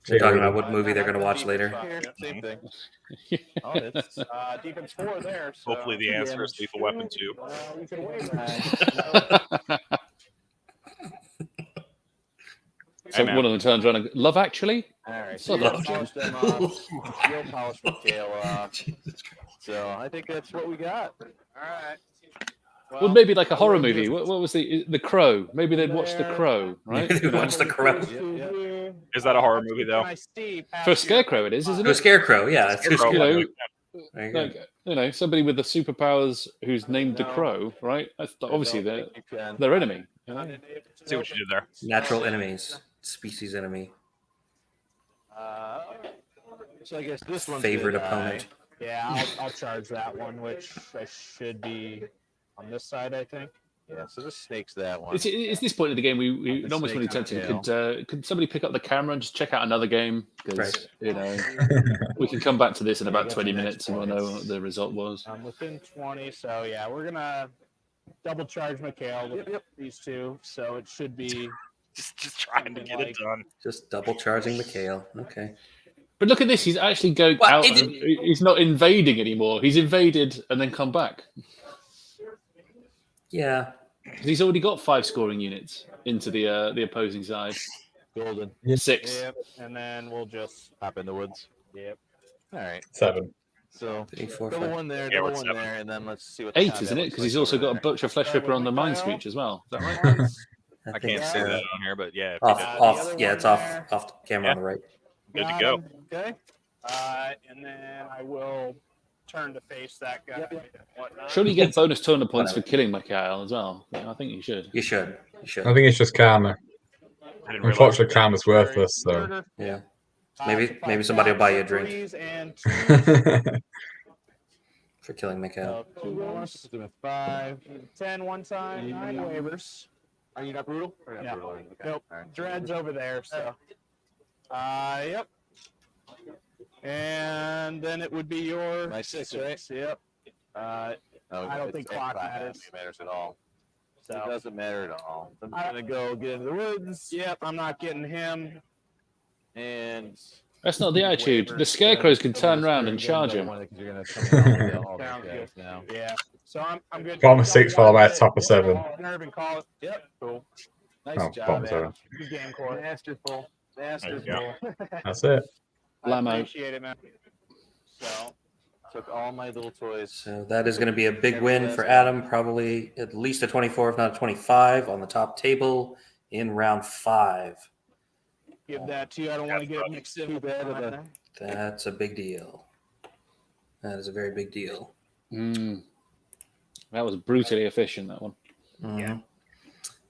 They're talking about what movie they're going to watch later. Here, same thing. Oh, it's Defense 4 there. So Hopefully the answer is Lethal Weapon 2. you can wave that. So man. one of them turns around and goes, Love Actually? all right. So So you'll that's- polish them off. You'll polish Mikhail off. So I think that's what we got. All right. Well, maybe like a horror movie. What was the Crow? Maybe they'd watch The Crow, right? They watch The Crow. Yeah. Is that a horror movie though? I see For a Scarecrow, it is, isn't To a it? Scarecrow, yeah. It's Scarecrow, You know, There you go. like somebody with the superpowers who's named the Crow, right? That's obviously their enemy. You know? See what you did there. Natural enemies, species enemy, So I guess this one's favorite gonna die. opponent. Yeah, I'll charge that one, which I should be on this side, I think. Yeah, so this snake's that one. It's this point of the game we The almost really snake tempting. tail. Could somebody pick up the camera and just check out another game? Because Right. you know we can come back to this in about Yeah, 20 that's the minutes and next we'll know point. what the result was. I'm within 20, so yeah, we're gonna double charge Mikhail with these two, so it should be. Just trying to get it done. Just double charging Mikhail. Okay. But look at this. He's actually going Well, out. it And he's not invading anymore. He's invaded and then come back. Yeah. He's already got 5 scoring units into the opposing side. Golden. 6. Yep, and then we'll just. Hop in the woods. Yep. All right. 7. So 3, 4, double 5. one there, Yeah, double we're one 7. there, and then let's see what. 8, combat isn't it? looks Because like he's also over got a there. Butcher Flesh Ripper on the Mind Screech as well. Is that right? I can't see that on here, but yeah. if Off, you did, the off. other Yeah, one it's off. there. Off the camera on the right. Good to Got go. him. Okay. And then I will turn to face that guy. and whatnot. Surely you get bonus tournament points for killing Mikhail as well. Yeah, I think you should. You should. You I should. think it's just karma. I didn't realize. Unfortunately, karma's worthless. So. Murder. Yeah. So Maybe somebody will buy you a drink threes and twos. for killing Mikhail. So 2 bonus, 5, 10 one time, 9 waivers. Are you not brutal? Or not No. brutal? Okay. Nope. All right. Dread's over there, so. Yep. And then it would be your My 6, right? Yep. Oh, I don't it's think clock not matters. matters at all. It So. doesn't matter at all. I'm I- gonna go get into the woods Yep, I'm not getting him. and. That's not the attitude. The Scarecrows can turn around and charge him. You're gonna come down with all those Sounds guys now. Yeah. So I'm good. Bottom of 6 followed by a top of 7. Nerve and call it. Yep. Cool. Nice Oh, job, bottom man. 7. Good game, Corey. Masterful. There you Masterful. That's it. I Lamo. appreciate it, man. So, Took all my little toys. So that is going to be a big win for Adam. Probably at least a 24, if not a 25, on the top table in round 5. Give that to you. I don't want to get mixed in with that. That's a big deal. That is a very big deal. That was brutally efficient, that one.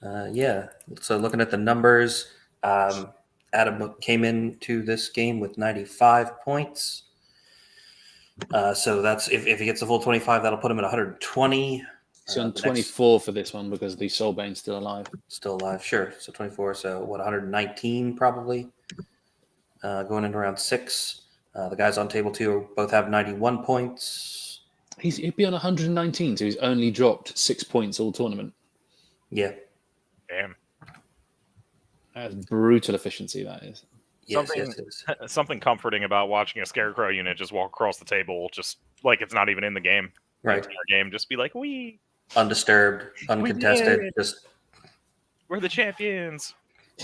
Yeah. So looking at the numbers, Adam came into this game with 95 points. So that's if he gets the full 25, that'll put him at 120. He's on 24 for this one because the Soulbane's still alive. Still alive, sure. So 24. So what, 119 probably going into round 6. The guys on table 2 both have 91 points. He'd be on 119, so he's only dropped 6 points all tournament. Yeah. Damn. That's brutal efficiency, that is. Yes, Something comforting about watching a Scarecrow unit just walk across the table, just like it's not even in the game. Right. The game, just be like, "We undisturbed, uncontested. We're the champions."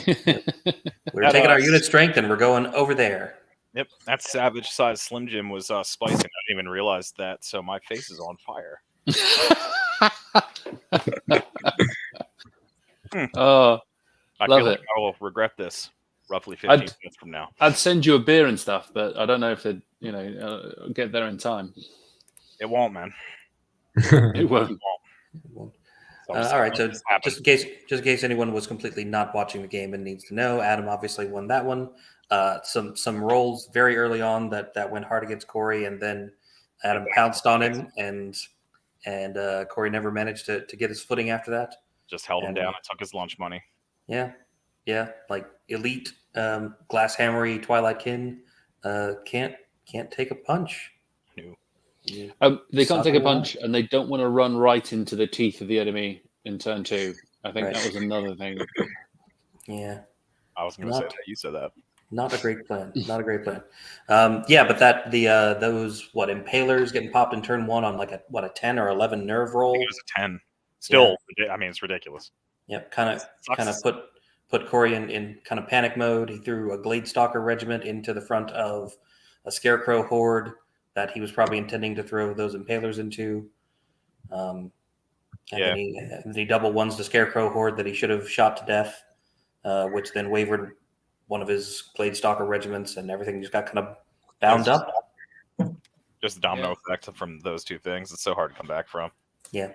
We're taking our unit strength and we're going over there. Yep, that savage size Slim Jim was spicing. I didn't even realize that, so my face is on fire. Oh, I love feel it. like I will regret this roughly 15 minutes from now. I'd send you a beer and stuff, but I don't know if they'd, get there in time. It won't, man. It won't. All right, so just in case anyone was completely not watching the game and needs to know, Adam obviously won that one. Some rolls very early on that went hard against Corey, and then Adam pounced on him, and Corey never managed to get his footing after that. Just held him down and took his lunch money. Yeah, like elite glass hammery Twlight Kin can't take a punch. No. They can't take a punch, and they don't want to run right into the teeth of the enemy in turn 2. I think that was another thing. Yeah, I was going to say that. You said that. Not a great plan. Not a great plan. Yeah, but those impalers getting popped in turn 1 on like a 10 or 11 nerve roll. I think it was a 10. Still, I mean, it's ridiculous. Yep, kind of put Corey in kind of panic mode. He threw a Gladestalker regiment into the front of a Scarecrow horde that he was probably intending to throw those impalers into. And then he double ones the Scarecrow horde that he should have shot to death, which then wavered one of his Gladestalker regiments, and everything just got kind of bound up. Just the domino effect from those two things. It's so hard to come back from. Yeah.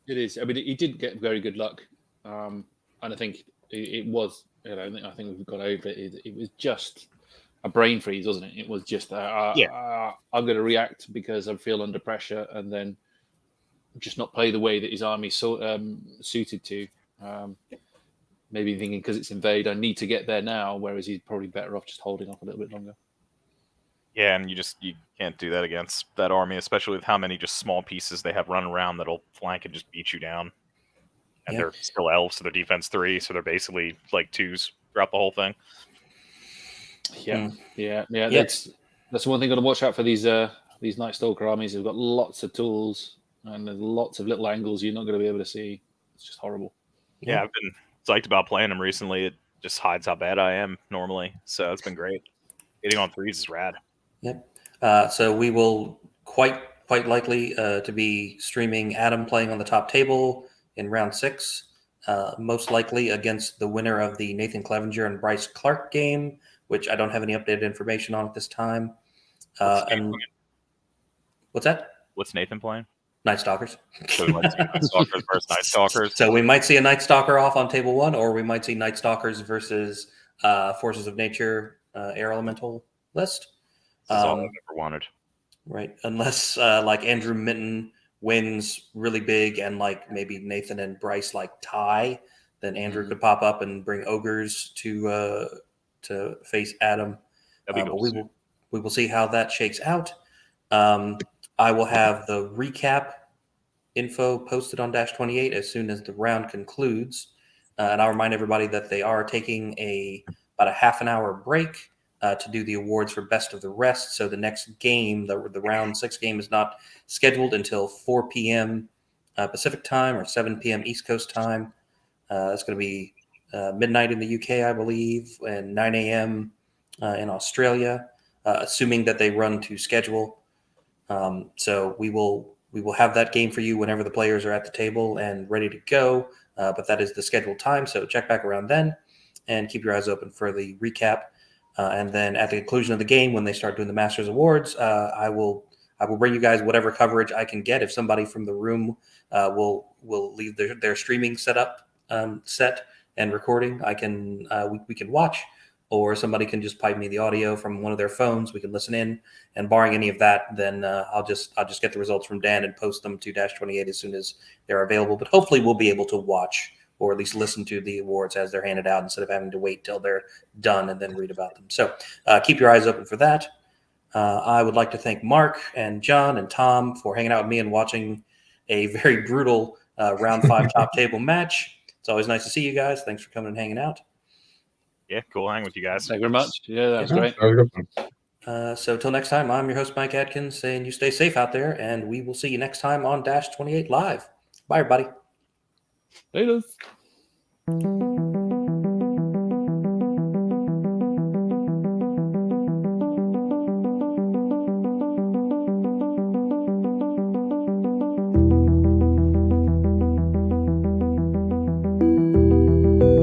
It is. I mean, he did get very good luck. And I think it was, I think we've got over it. It was just a brain freeze, wasn't it? It was just, I'm going to react because I feel under pressure, and then just not play the way that his army suited to. Maybe thinking because it's invade, I need to get there now, whereas he's probably better off just holding off a little bit longer. Yeah, and you can't do that against that army, especially with how many just small pieces they have run around that'll flank and just beat you down. And they're still elves, so they're defense 3, so they're basically like 2s throughout the whole thing. Yeah. That's one thing got to watch out for these Nightstalker armies. They've got lots of tools and there's lots of little angles you're not going to be able to see. It's just horrible. Yeah, I've been psyched about playing them recently. It just hides how bad I am normally, so it's been great. Hitting on 3s is rad. Yep. So we will quite likely to be streaming Adam playing on the top table in round 6, most likely against the winner of the Nathan Clevenger and Bryce Clark game, which I don't have any updated information on at this time. What's that? What's Nathan playing? Nightstalkers. So we might see Nightstalkers versus Nightstalkers. So we might see a Nightstalker off on table 1, or we might see Nightstalkers versus Forces of Nature Air Elemental list. This is all I've ever wanted. Right. Unless like Andrew Minton wins really big and like maybe Nathan and Bryce like tie, then Andrew could pop up and bring ogres to face Adam. That'd be cool. We will see how that shakes out. I will have the recap info posted on Dash28 as soon as the round concludes. And I'll remind everybody that they are taking about a half an hour break to do the awards for best of the rest. So the next game, the round 6 game, is not scheduled until 4 p.m. Pacific time or 7 p.m. East Coast time. It's going to be midnight in the UK, I believe, and 9 a.m. In Australia, assuming that they run to schedule. So we will have that game for you whenever the players are at the table and ready to go. But that is the scheduled time. So check back around then and keep your eyes open for the recap. And then at the conclusion of the game, when they start doing the Masters Awards, I will bring you guys whatever coverage I can get. If somebody from the room will leave their streaming setup set and recording, I can we can watch, or somebody can just pipe me the audio from one of their phones. We can listen in, and barring any of that, then I'll just get the results from Dan and post them to Dash28 as soon as they're available. But hopefully, we'll be able to watch or at least listen to the awards as they're handed out instead of having to wait till they're done and then read about them. So keep your eyes open for that. I would like to thank Mark and John and Tom for hanging out with me and watching a very brutal round 5 top table match. It's always nice to see you guys. Thanks for coming and hanging out. Yeah, cool hanging with you guys. Thank you very much. Yeah, that was Yeah, great. that was a good one. So till next time, I'm your host, Mike Atkins, saying you stay safe out there, and we will see you next time on Dash28 Live. Bye, everybody. Laters.